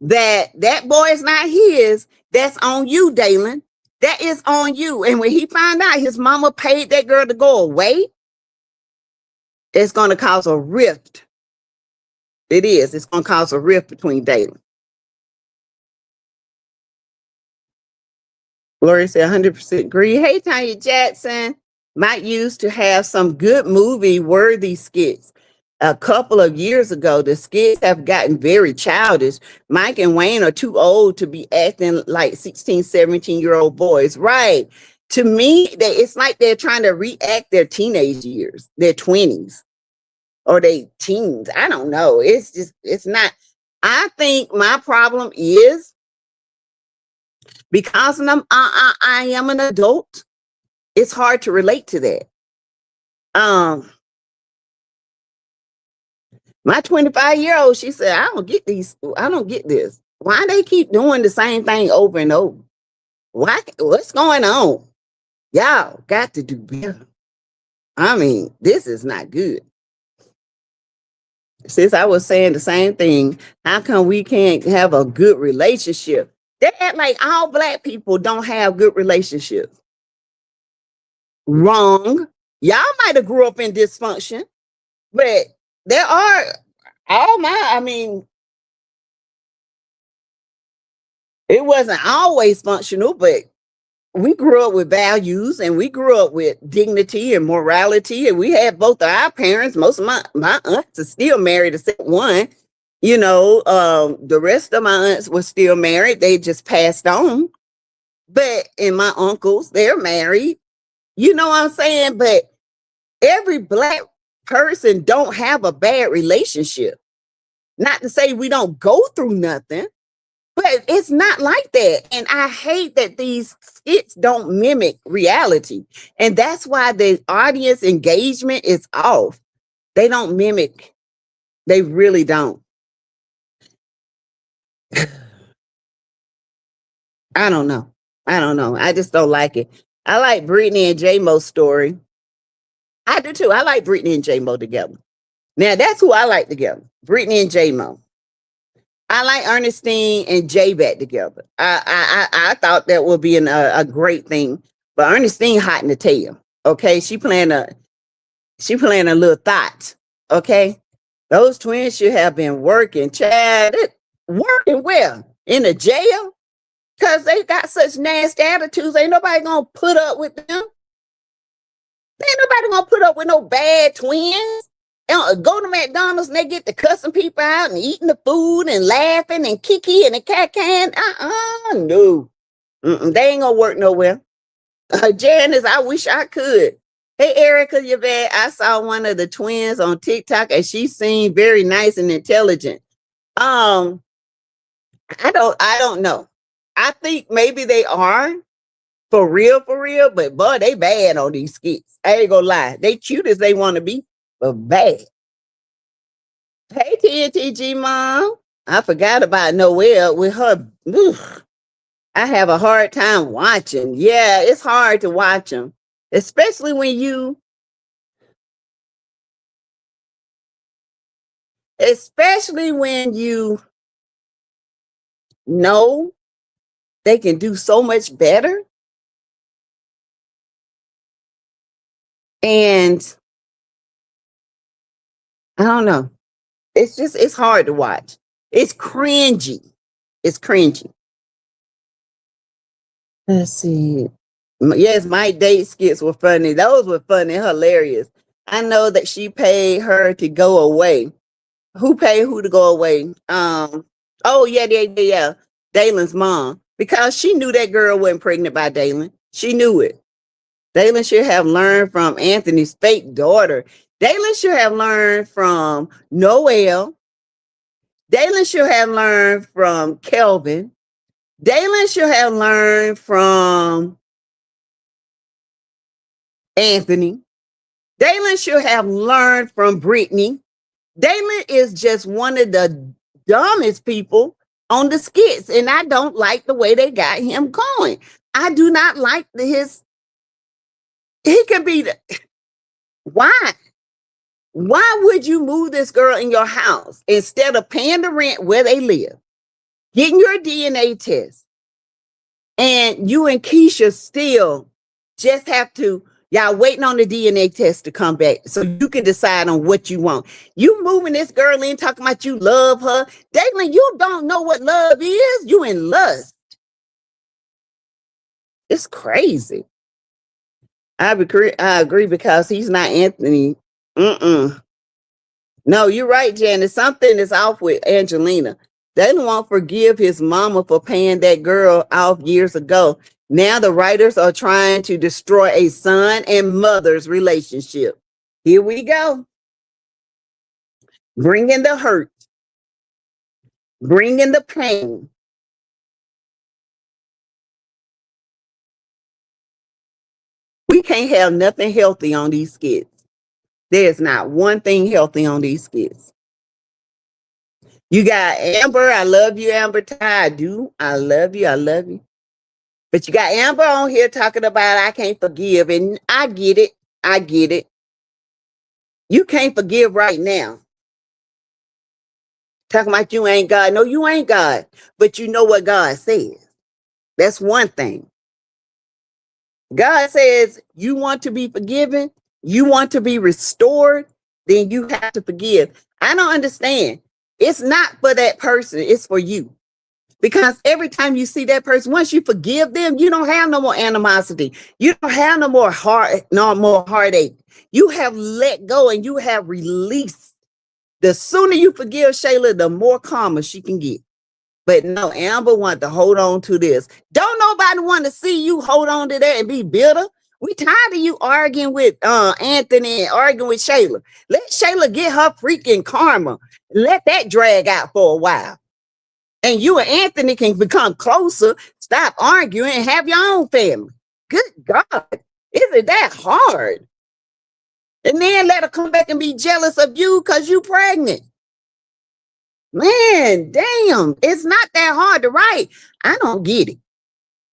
Speaker 2: that that boy is not his, that's on you, Dalen. That is on you. And when he find out his mama paid that girl to go away, it's going to cause a rift. It is. It's going to cause a rift between Dalen. Gloria said 100% agree. Hey, Tanya Jackson. Might used to have some good movie worthy skits. A couple of years ago, the skits have gotten very childish. Mike and Wayne are too old to be acting like 16, 17-year-old boys. Right. To me, it's like they're trying to react their teenage years, their 20s or their teens. I don't know. It's not. I think my problem is because I am an adult, it's hard to relate to that. My 25-year-old, she said, I don't get this. Why they keep doing the same thing over and over? What's going on? Y'all got to do better. I mean, this is not good. Since I was saying the same thing, how come we can't have a good relationship? They act like all Black people don't have good relationships. Wrong. Y'all might have grew up in dysfunction, but there are it wasn't always functional, but we grew up with values and we grew up with dignity and morality. And we had both of our parents. Most of my aunts are still married except one. You know, the rest of my aunts were still married. They just passed on. And my uncles, they're married. You know what I'm saying? But every Black person don't have a bad relationship. Not to say we don't go through nothing, but it's not like that. And I hate that these skits don't mimic reality. And that's why the audience engagement is off. They don't mimic. They really don't. I don't know. I just don't like it. I like Brittany and J-Mo's story. I do too. I like Brittany and J-Mo together. Now, that's who I like together. Brittany and J-Mo. I like Ernestine and Jay back together. I thought that would be a great thing. But Ernestine hot in the tail. Okay, she playing a little thought. Okay, those twins should have been working, Chad. Working well in the jail because they got such nasty attitudes. Ain't nobody gonna put up with them. Ain't nobody gonna put up with no bad twins. Go to McDonald's and they get to cussing people out and eating the food and laughing and kiki and a cat can. No. They ain't gonna work nowhere. Janice, I wish I could. Hey, Erica, you bad. I saw one of the twins on TikTok and she seemed very nice and intelligent. I don't know. I think maybe they are for real, but boy, they bad on these skits. I ain't gonna lie. They cute as they want to be, but bad. Hey, TNTG mom. I forgot about Noelle with her. I have a hard time watching. Yeah, it's hard to watch them, especially when you know they can do so much better. And I don't know. It's hard to watch. It's cringy. Let's see. Yes, my date skits were funny. Those were funny, hilarious. I know that she paid her to go away. Who paid who to go away? Oh yeah. Dalen's mom. Because she knew that girl wasn't pregnant by Dalen. She knew it. Dalen should have learned from Anthony's fake daughter. Dalen should have learned from Noel. Dalen should have learned from Kelvin. Dalen should have learned from Anthony. Dalen should have learned from Brittany. Dalen is just one of the dumbest people on the skits, and I don't like the way they got him going. I do not like his. He can be the. Why? Why would you move this girl in your house instead of paying the rent where they live, getting your DNA test, and you and Keisha still just have to, y'all waiting on the DNA test to come back so you can decide on what you want. You moving this girl in talking about you love her. Dalen, you don't know what love is. You in lust. It's crazy. I agree because he's not Anthony. No, you're right, Janice. Something is off with Angelina. They won't forgive his mama for paying that girl off years ago. Now the writers are trying to destroy a son and mother's relationship. Here we go. Bringing the hurt. Bringing the pain. We can't have nothing healthy on these skits. There's not one thing healthy on these skits. You got Amber. I love you, Amber Ty. I do. I love you. I love you. But you got Amber on here talking about I can't forgive. And I get it. I get it. You can't forgive right now. Talking about you ain't God. No, you ain't God. But you know what God says. That's one thing. God says you want to be forgiven, you want to be restored, then you have to forgive. I don't understand. It's not for that person, it's for you. Because every time you see that person, once you forgive them, you don't have no more animosity. You don't have no more heartache. You have let go and you have released. The sooner you forgive Shayla, the more calmer she can get. But no, Amber wanted to hold on to this. Don't nobody want to see you hold on to that and be bitter. We tired of you arguing with Anthony and arguing with Shayla. Let Shayla get her freaking karma. Let that drag out for a while. And you and Anthony can become closer, stop arguing, and have your own family. Good God. Isn't that hard? And then let her come back and be jealous of you because you pregnant. Man, damn, it's not that hard to write. I don't get it.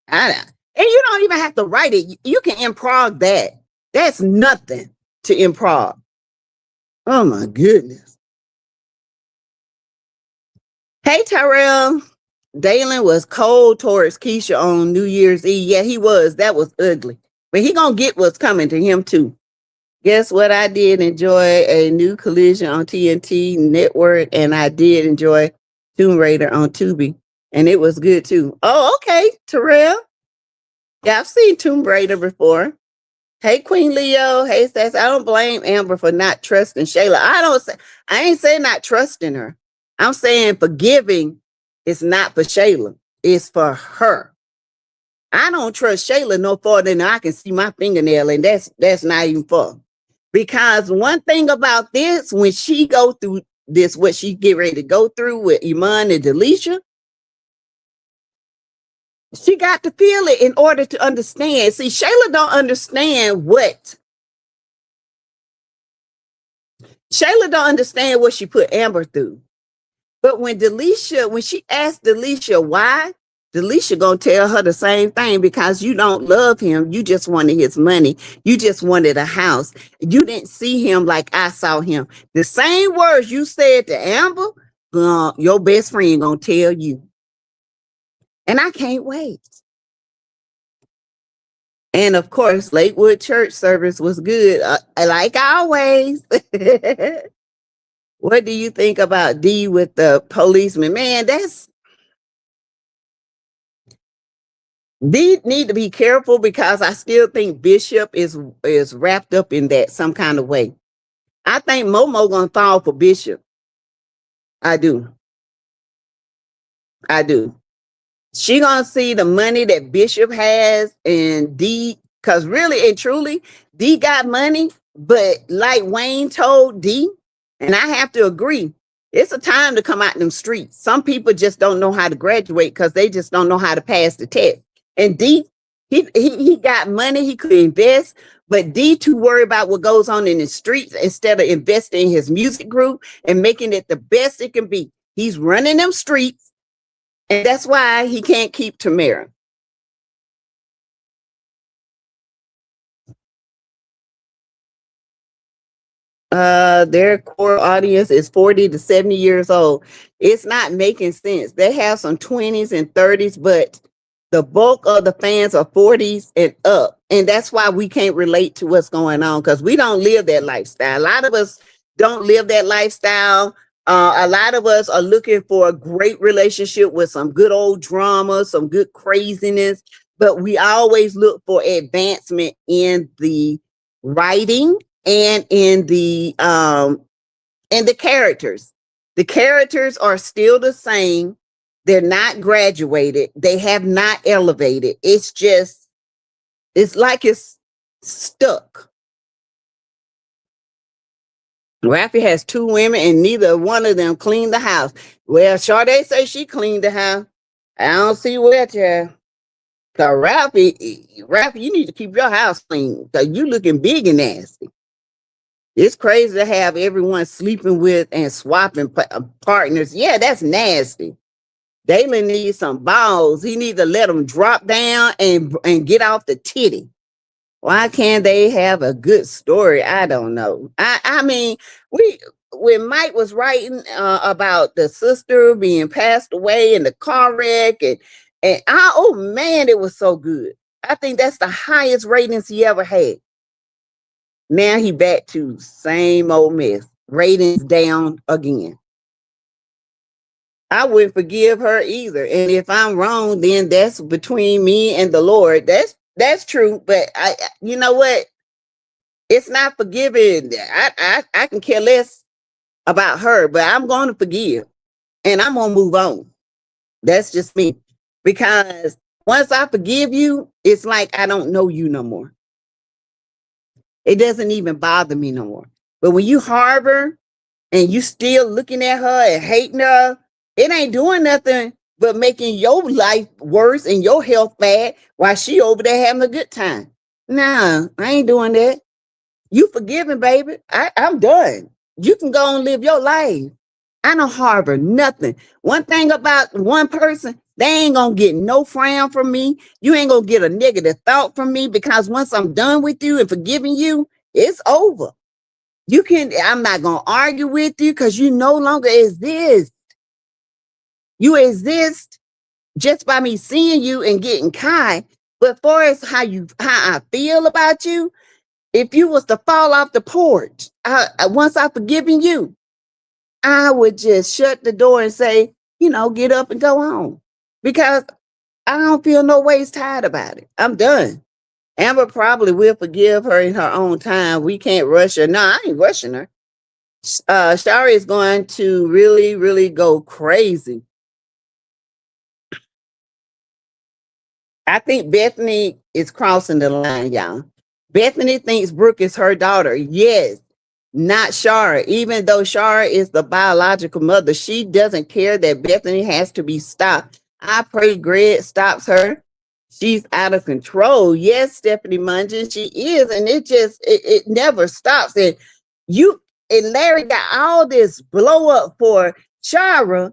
Speaker 2: And you don't even have to write it. You can improv that. That's nothing to improv. Oh my goodness. Hey, Tyrell. Dalen was cold towards Keisha on New Year's Eve. Yeah, he was. That was ugly. But he gonna get what's coming to him too. Guess what? I did enjoy a new collision on TNT Network, and I did enjoy Tomb Raider on Tubi, and it was good too. Oh, okay, Terrell. Yeah, I've seen Tomb Raider before. Hey, Queen Leo. Hey, Sass. I don't blame Amber for not trusting Shayla. I ain't saying not trusting her. I'm saying forgiving is not for Shayla. It's for her. I don't trust Shayla no further than I can see my fingernail, and that's not even fun. Because one thing about this, when she go through this, what she get ready to go through with Iman and Delisha, she got to feel it in order to understand. See, Shayla don't understand what. Shayla don't understand what she put Amber through. But when she asked Delisha why, Delisha gonna tell her the same thing, because you don't love him. You just wanted his money. You just wanted a house. You didn't see him like I saw him. The same words you said to Amber, your best friend gonna tell you. And I can't wait. And of course, Lakewood Church service was good, like always. What do you think about D with the policeman? Man, they need to be careful, because I still think Bishop is wrapped up in that some kind of way. I think Momo gonna fall for Bishop. I do. I do. She gonna see the money that Bishop has and D, because really and truly, D got money, but like Wayne told D, and I have to agree, it's a time to come out in them streets. Some people just don't know how to graduate because they just don't know how to pass the test. And D, he got money he could invest, but D too worried about what goes on in the streets instead of investing in his music group and making it the best it can be. He's running them streets, and that's why he can't keep Tamara. Their core audience is 40 to 70 years old. It's not making sense. They have some 20s and 30s, but the bulk of the fans are 40s and up. And that's why we can't relate to what's going on, because we don't live that lifestyle. A lot of us don't live that lifestyle. A lot of us are looking for a great relationship with some good old drama, some good craziness, but we always look for advancement in the writing and in the characters. The characters are still the same. They're not graduated. They have not elevated. It's just, it's like it's stuck. Raffy has 2 women and neither one of them cleaned the house. Well, Sade say she cleaned the house. I don't see where, child. Cause Raffy, you need to keep your house clean because you looking big and nasty. It's crazy to have everyone sleeping with and swapping partners. Yeah, that's nasty. Dalen needs some balls. He needs to let them drop down and get off the titty. Why can't they have a good story? I don't know. I mean, when Mike was writing about the sister being passed away in the car wreck, and oh man, it was so good. I think that's the highest ratings he ever had. Now he back to same old mess. Ratings down again. I wouldn't forgive her either. And if I'm wrong, then that's between me and the Lord. That's true. But you know what? It's not forgiving. I can care less about her, but I'm going to forgive and I'm going to move on. That's just me. Because once I forgive you, it's like I don't know you no more. It doesn't even bother me no more. But when you harbor and you still looking at her and hating her, it ain't doing nothing but making your life worse and your health bad while she over there having a good time. Nah, I ain't doing that. You forgiven, baby. I'm done. You can go and live your life. I don't harbor nothing. One thing about one person, they ain't gonna get no frown from me. You ain't gonna get a negative thought from me, because once I'm done with you and forgiving you, it's over. I'm not gonna argue with you because you no longer exist. You exist just by me seeing you and getting kind. But far as how I feel about you, if you was to fall off the porch, once I've forgiven you, I would just shut the door and say, get up and go home, because I don't feel no ways tired about it. I'm done. Amber probably will forgive her in her own time. We can't rush her. No, I ain't rushing her. Shari is going to really, really go crazy. I think Bethany is crossing the line, y'all. Bethany thinks Brooke is her daughter. Yes, not Shara. Even though Shara is the biological mother, she doesn't care that Bethany has to be stopped. I pray Greg stops her. She's out of control. Yes, Stephanie Mungin, she is, and it never stops. And Larry got all this blow up for Shara,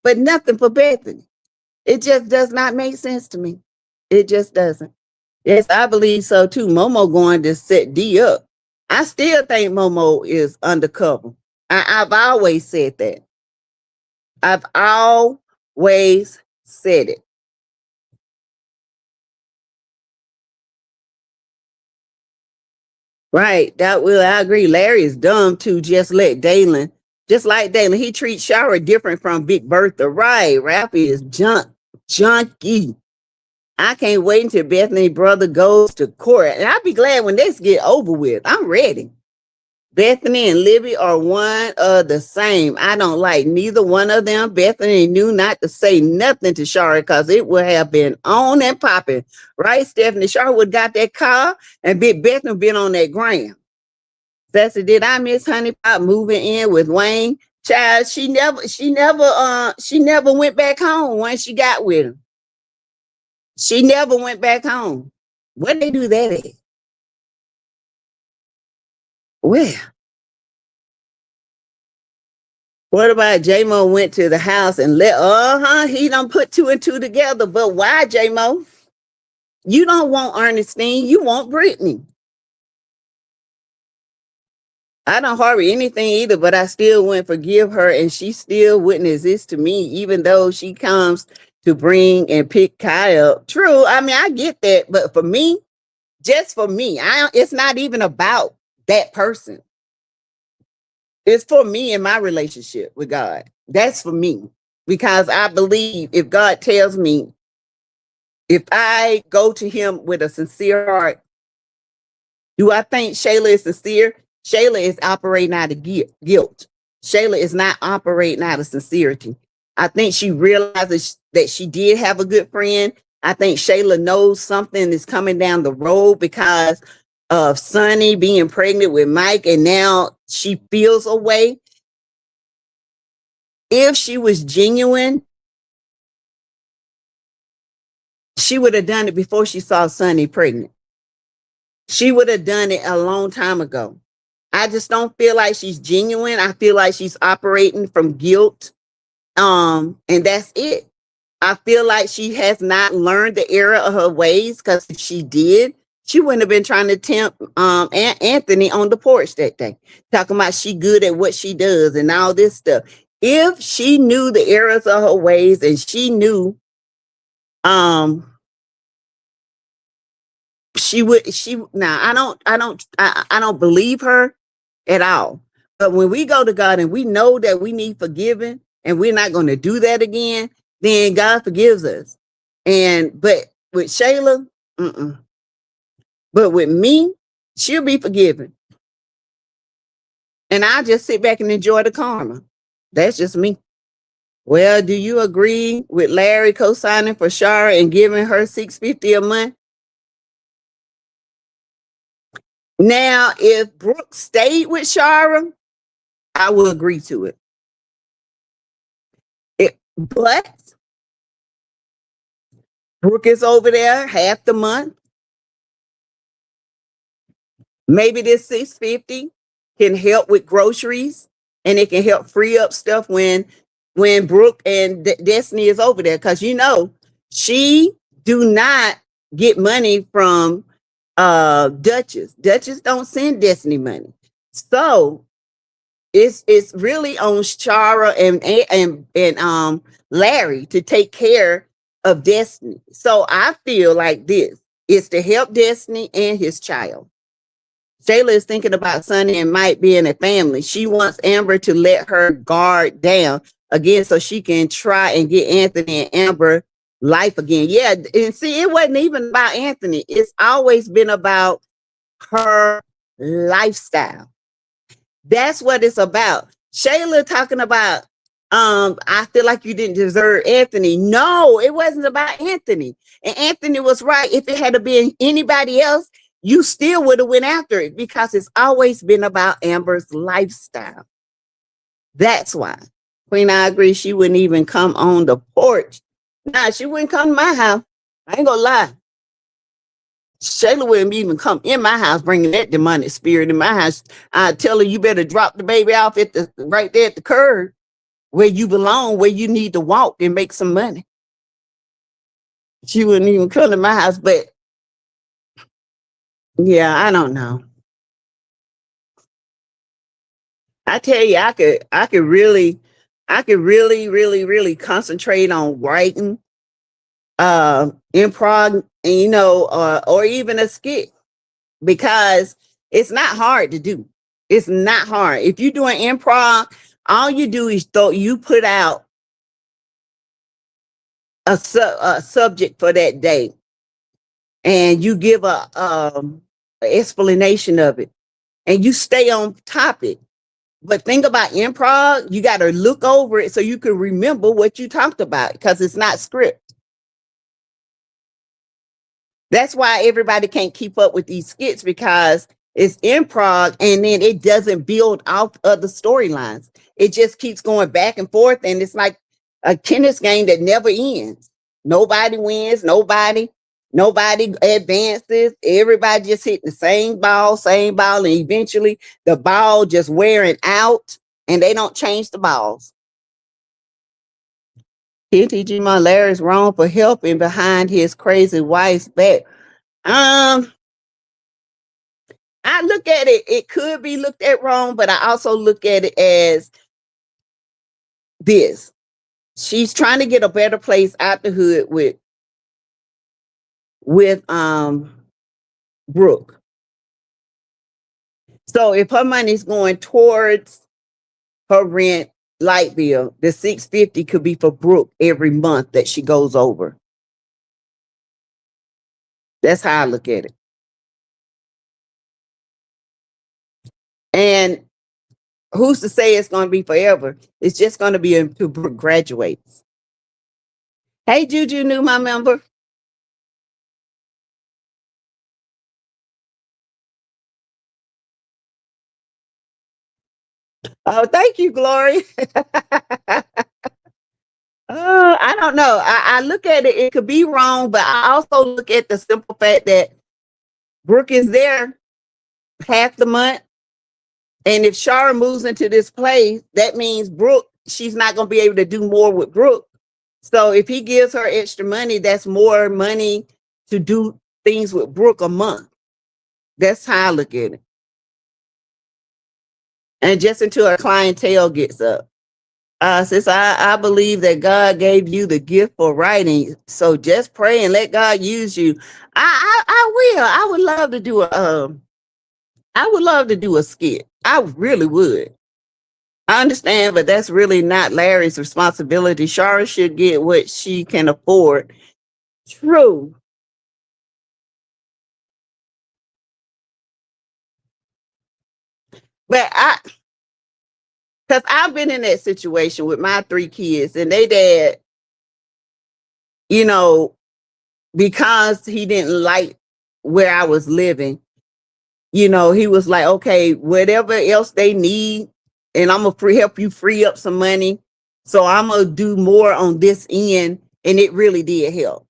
Speaker 2: but nothing for Bethany. It just does not make sense to me. It just doesn't. Yes, I believe so too. Momo going to set D up. I still think Momo is undercover. I've always said that. I've always said it. Right. I agree. Larry is dumb to just like Dalen, he treats Shara different from Big Bertha. Right. Rappy is junkie. I can't wait until Bethany's brother goes to court. And I'll be glad when this get over with. I'm ready. Bethany and Libby are one of the same. I don't like neither one of them. Bethany knew not to say nothing to Shari because it would have been on and popping. Right, Stephanie? Shari would have got that car and Big Bethany been on that ground. Sassy, did I miss Honey Pop moving in with Wayne? Child, she never went back home once she got with him. She never went back home. Where they do that at? Where? What about J-Mo went to the house and he don't put two and two together. But why, J-Mo? You don't want Ernestine, you want Brittany. I don't harbor anything either, but I still wouldn't forgive her, and she still wouldn't exist to me, even though she comes to bring and pick Kai up. True, I mean, I get that, but for me, just for me, it's not even about that person. It's for me and my relationship with God. That's for me, because I believe if God tells me, if I go to him with a sincere heart, do I think Shayla is sincere? Shayla is operating out of guilt. Shayla is not operating out of sincerity. I think she realizes that she did have a good friend. I think Shayla knows something is coming down the road because of Sonny being pregnant with Mike, and now she feels a way. If she was genuine, she would have done it before she saw Sonny pregnant. She would have done it a long time ago. I just don't feel like she's genuine. I feel like she's operating from guilt. And that's it. I feel like she has not learned the error of her ways, because if she did, she wouldn't have been trying to tempt Anthony on the porch that day, talking about she good at what she does and all this stuff. If she knew the errors of her ways and she knew I don't believe her at all. But when we go to God and we know that we need forgiving and we're not going to do that again, then God forgives us. But with Shayla, but with me, she'll be forgiven. And I just sit back and enjoy the karma. That's just me. Well, do you agree with Larry co-signing for Shara and giving her $650 a month? Now, if Brooke stayed with Shara, I will agree to it. But Brooke is over there half the month. Maybe this $650 can help with groceries, and it can help free up stuff when Brooke and Destiny is over there, because she do not get money from Duchess. Duchess don't send Destiny money, so it's really on Shara and Larry to take care of Destiny. So I feel like this is to help Destiny and his child. Shayla is thinking about Sonny and Mike being a family. She wants Amber to let her guard down again so she can try and get Anthony and Amber life again. Yeah, and see, it wasn't even about Anthony. It's always been about her lifestyle. That's what it's about. Shayla talking about, I feel like you didn't deserve Anthony. No, it wasn't about Anthony. And Anthony was right. If it had been anybody else, you still would have went after it, because it's always been about Amber's lifestyle. That's why. Queen, I agree. She wouldn't even come on the porch. Nah, she wouldn't come to my house. I ain't gonna lie. Shayla wouldn't even come in my house bringing that demonic spirit in my house. I'd tell her, you better drop the baby off right there at the curb where you belong, where you need to walk and make some money. She wouldn't even come to my house. But yeah, I don't know. I tell you, I could really, really concentrate on writing, improv, or even a skit, because it's not hard to do. It's not hard. If you're doing improv, all you do is you put out a subject for that day, and you give a explanation of it. and you stay on topic. But think about improv, you got to look over it so you can remember what you talked about because it's not script. That's why everybody can't keep up with these skits because it's improv and then it doesn't build off other storylines. It just keeps going back and forth, and it's like a tennis game that never ends. Nobody wins, nobody advances. Everybody just hitting the same ball, and eventually the ball just wearing out, and they don't change the balls. TG Larry is wrong for helping behind his crazy wife's back. I look at it, it could be looked at wrong, but I also look at it as this. She's trying to get a better place out the hood with Brooke. So if her money's going towards her rent, light bill, the $650 could be for Brooke every month that she goes over. That's how I look at it. And who's to say it's going to be forever? It's just going to be until Brooke graduates. Hey, Juju, new my member. Oh, thank you, Glory. I don't know. I look at it, it could be wrong, but I also look at the simple fact that Brooke is there half the month. And if Shara moves into this place, that means Brooke, she's not going to be able to do more with Brooke. So if he gives her extra money, that's more money to do things with Brooke a month. That's how I look at it. And just until her clientele gets up. Sis, I believe that God gave you the gift for writing. So just pray and let God use you. I will. I would love to do a skit. I really would. I understand, but that's really not Larry's responsibility. Shara should get what she can afford. True. But because I've been in that situation with my 3 kids, and they dad, because he didn't like where I was living, he was like, okay, whatever else they need, and I'm going to help you free up some money. So I'm going to do more on this end. And it really did help.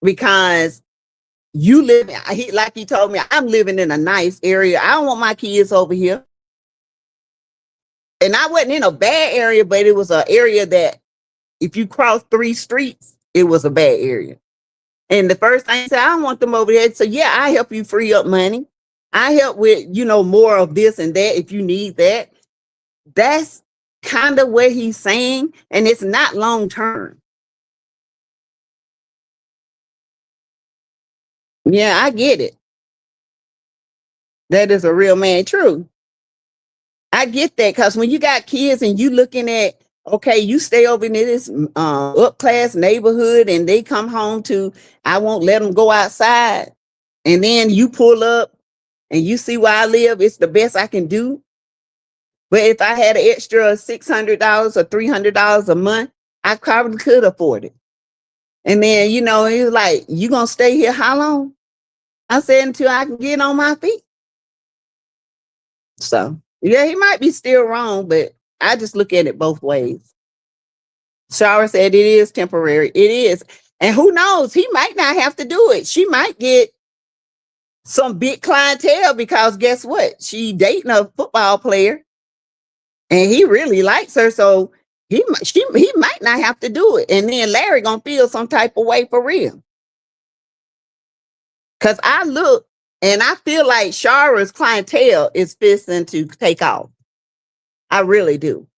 Speaker 2: Because you live, like he told me, I'm living in a nice area. I don't want my kids over here. And I wasn't in a bad area, but it was an area that if you cross 3 streets, it was a bad area. And the first thing I said, I don't want them over there. So yeah, I help you free up money. I help with, more of this and that if you need that. That's kind of what he's saying. And it's not long term. Yeah, I get it. That is a real man. True. I get that, because when you got kids and you looking at, okay, you stay over in this up class neighborhood and they come home to, I won't let them go outside. And then you pull up and you see where I live, it's the best I can do. But if I had an extra $600 or $300 a month, I probably could afford it. And then, he was like, you going to stay here how long? I said, until I can get on my feet. So, yeah, he might be still wrong, but I just look at it both ways. Shara said it is temporary. It is. And who knows? He might not have to do it. She might get some big clientele because guess what? She dating a football player and he really likes her. So he might not have to do it. And then Larry gonna feel some type of way for real. Because I look and I feel like Shara's clientele is fixing to take off. I really do.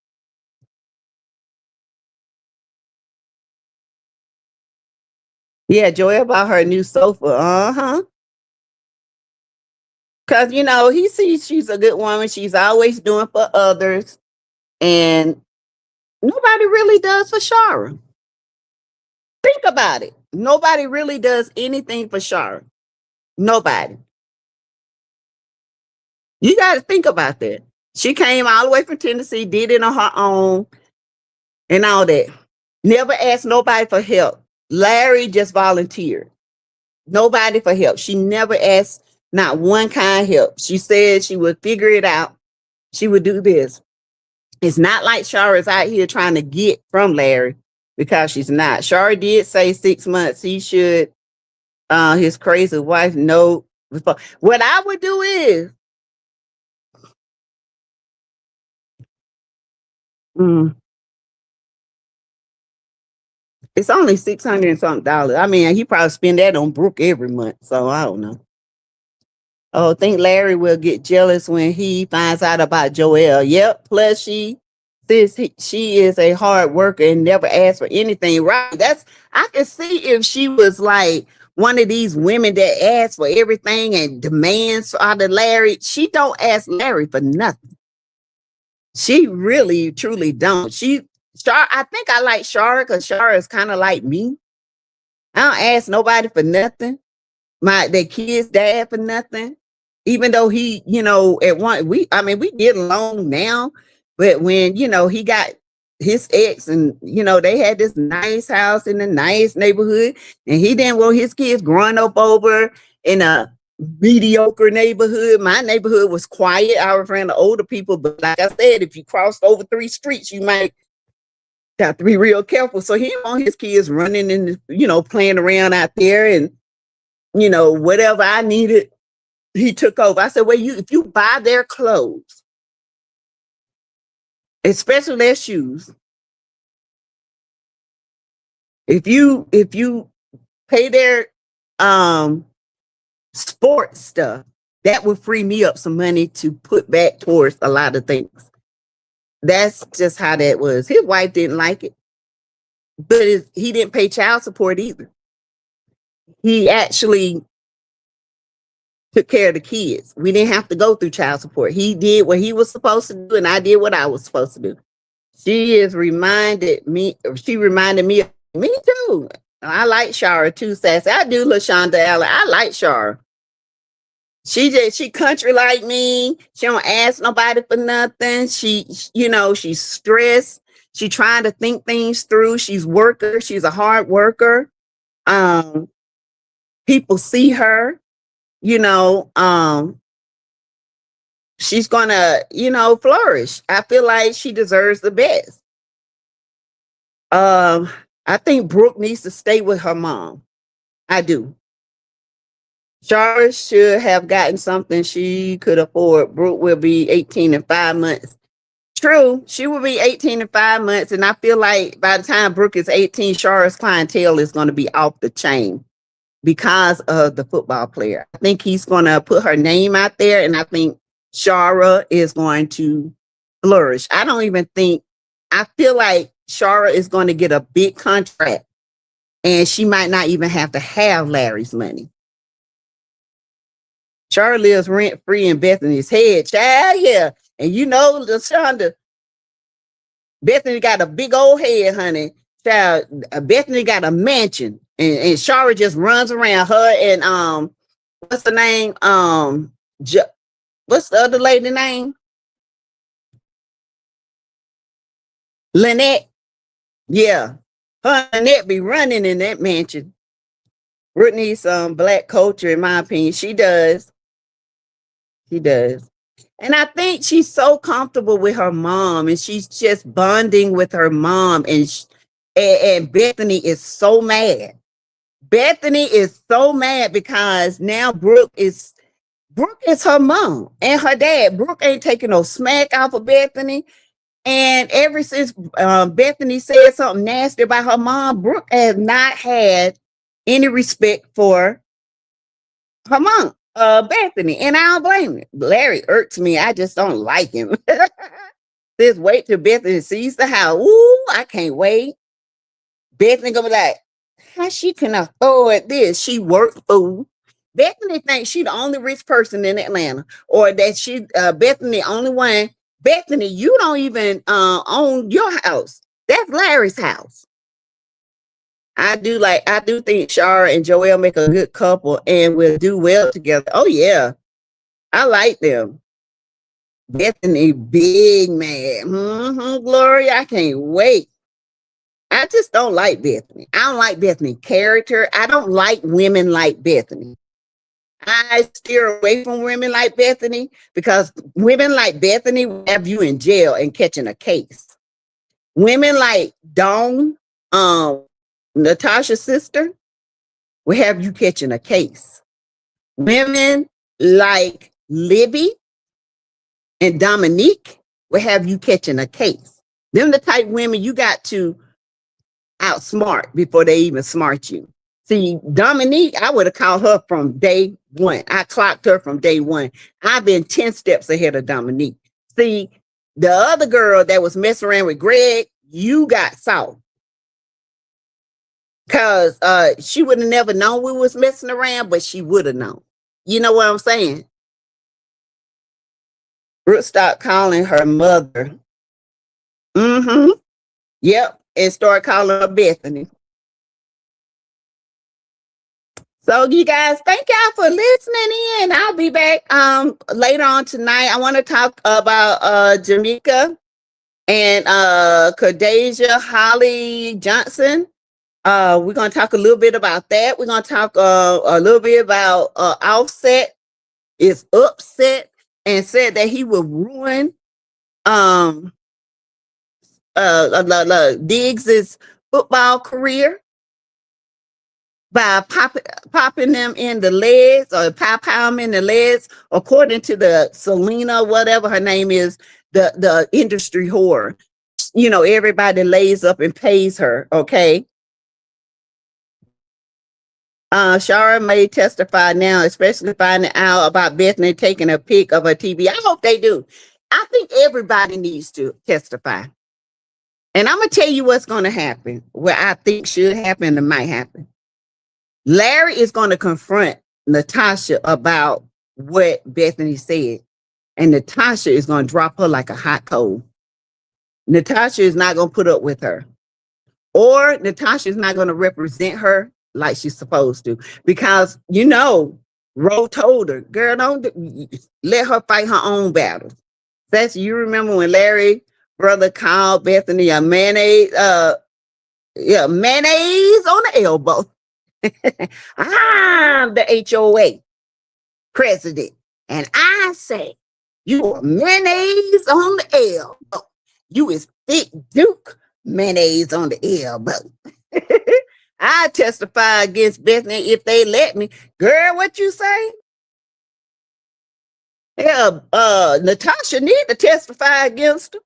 Speaker 2: Yeah, Joy bought her new sofa. Because, he sees she's a good woman. She's always doing for others. And nobody really does for Shara. Think about it. Nobody really does anything for Shara. Nobody. You got to think about that. She came all the way from Tennessee, did it on her own and all that. Never asked nobody for help. Larry just volunteered. Nobody for help. She never asked not one kind of help. She said she would figure it out. She would do this. It's not like Shara is out here trying to get from Larry, because she's not. Shara did say 6 months he should, his crazy wife, know. What I would do is, it's only $600 and something dollars. I mean, he probably spend that on Brooke every month. So I don't know. Oh, I think Larry will get jealous when he finds out about Joelle. Yep. Plus, she is a hard worker and never asks for anything. Right? I can see if she was like one of these women that asks for everything and demands out of Larry. She don't ask Larry for nothing. She really, truly don't. I think I like Shara because Shara is kind of like me. I don't ask nobody for nothing. Their kids' dad for nothing. Even though he, at one, we get along now, but when, he got his ex and, they had this nice house in a nice neighborhood, and he didn't want his kids growing up over in a mediocre neighborhood. My neighborhood was quiet. I was around the older people, but like I said, if you crossed over 3 streets, you might got to be real careful. So he didn't want his kids running and, playing around out there, and, whatever I needed, he took over. I said, well, if you buy their clothes, especially their shoes, if you pay their sports stuff, that would free me up some money to put back towards a lot of things. That's just how that was. His wife didn't like it, but he didn't pay child support either. He actually took care of the kids. We didn't have to go through child support. He did what he was supposed to do, and I did what I was supposed to do. She reminded me of me too. I like Shara too, Sassy. I do, LaShonda Allen. I like Shara. She country like me. She don't ask nobody for nothing. She's stressed. She trying to think things through. She's worker. She's a hard worker. People see her. She's gonna, flourish. I feel like she deserves the best. I think Brooke needs to stay with her mom. I do. Shara should have gotten something she could afford. Brooke will be 18 in 5 months. True, she will be 18 in 5 months, and I feel like by the time Brooke is 18, Shara's clientele is going to be off the chain because of the football player. I think he's going to put her name out there, and I think Shara is going to flourish. I feel like Shara is going to get a big contract, and she might not even have to have Larry's money. Shara lives rent-free in Bethany's head, child, yeah. And LaShonda, Bethany got a big old head, honey. Child, Bethany got a mansion, and Shara just runs around. Her and what's the name? What's the other lady name? Lynette. Yeah, her and Lynette be running in that mansion. Brittany's some black culture, in my opinion. She does. She does. And I think she's so comfortable with her mom, and she's just bonding with her mom. And Bethany is so mad. Bethany is so mad because now Brooke is her mom and her dad. Brooke ain't taking no smack off of Bethany. And ever since Bethany said something nasty about her mom, Brooke has not had any respect for her mom, Bethany. And I don't blame her. Larry irks me. I just don't like him. Just wait till Bethany sees the house. Ooh, I can't wait. Bethany gonna be like, how she can afford this? She worked, fool. Bethany thinks she the only rich person in Atlanta, or that Bethany the only one. Bethany, you don't even own your house. That's Larry's house. I do think Shara and Joelle make a good couple and will do well together. Oh yeah, I like them. Bethany, big man. Gloria, I can't wait. I just don't like Bethany. I don't like Bethany character. I don't like women like Bethany. I steer away from women like Bethany because women like Bethany will have you in jail and catching a case. Women like Dawn, Natasha's sister, will have you catching a case. Women like Libby and Dominique will have you catching a case. Them the type of women you got to outsmart before they even smart you. See, Dominique, I would have called her from day one. I clocked her from day one. I've been 10 steps ahead of Dominique. See, the other girl that was messing around with Greg, you got soft. Because she would have never known we was messing around, but she would have known. You know what I'm saying? Brooke stopped calling her mother. Yep. And start calling her Bethany. So you guys, thank y'all for listening in. I'll be back later on tonight. I want to talk about Romeeka and Kadeja Holly Johnson. We're going to talk a little bit about that. We're going to talk a little bit about Offset is upset and said that he will ruin Diggs's football career by popping them in the legs or pow them in the legs, according to the Selena, whatever her name is, the industry whore. You know, everybody lays up and pays her, okay? Shara may testify now, especially finding out about Bethany taking a pic of her TV. I hope they do. I think everybody needs to testify. And I'm going to tell you what's going to happen, what I think should happen and might happen. Larry is going to confront Natasha about what Bethany said. And Natasha is going to drop her like a hot coal. Natasha is not going to put up with her. Or Natasha is not going to represent her like she's supposed to. Because, you know, Ro told her, girl, don't let her fight her own battles. That's, you remember when Larry brother called Bethany a mayonnaise, mayonnaise on the elbow. I'm the HOA president, and I say you are mayonnaise on the elbow. You is thick Duke mayonnaise on the elbow. I testify against Bethany if they let me. Girl, what you say? Yeah, Natasha need to testify against her.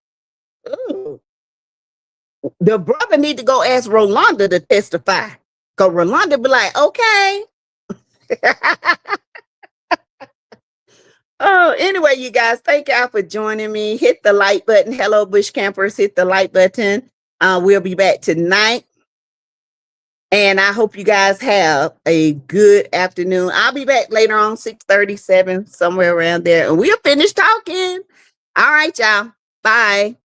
Speaker 2: Ooh. The brother need to go ask Rolanda to testify. Because Rolanda be like, okay. Oh, anyway, you guys, thank y'all for joining me. Hit the like button. Hello, Bush Campers. Hit the like button. We'll be back tonight. And I hope you guys have a good afternoon. I'll be back later on, 6:37, somewhere around there. And we'll finish talking. All right, y'all. Bye.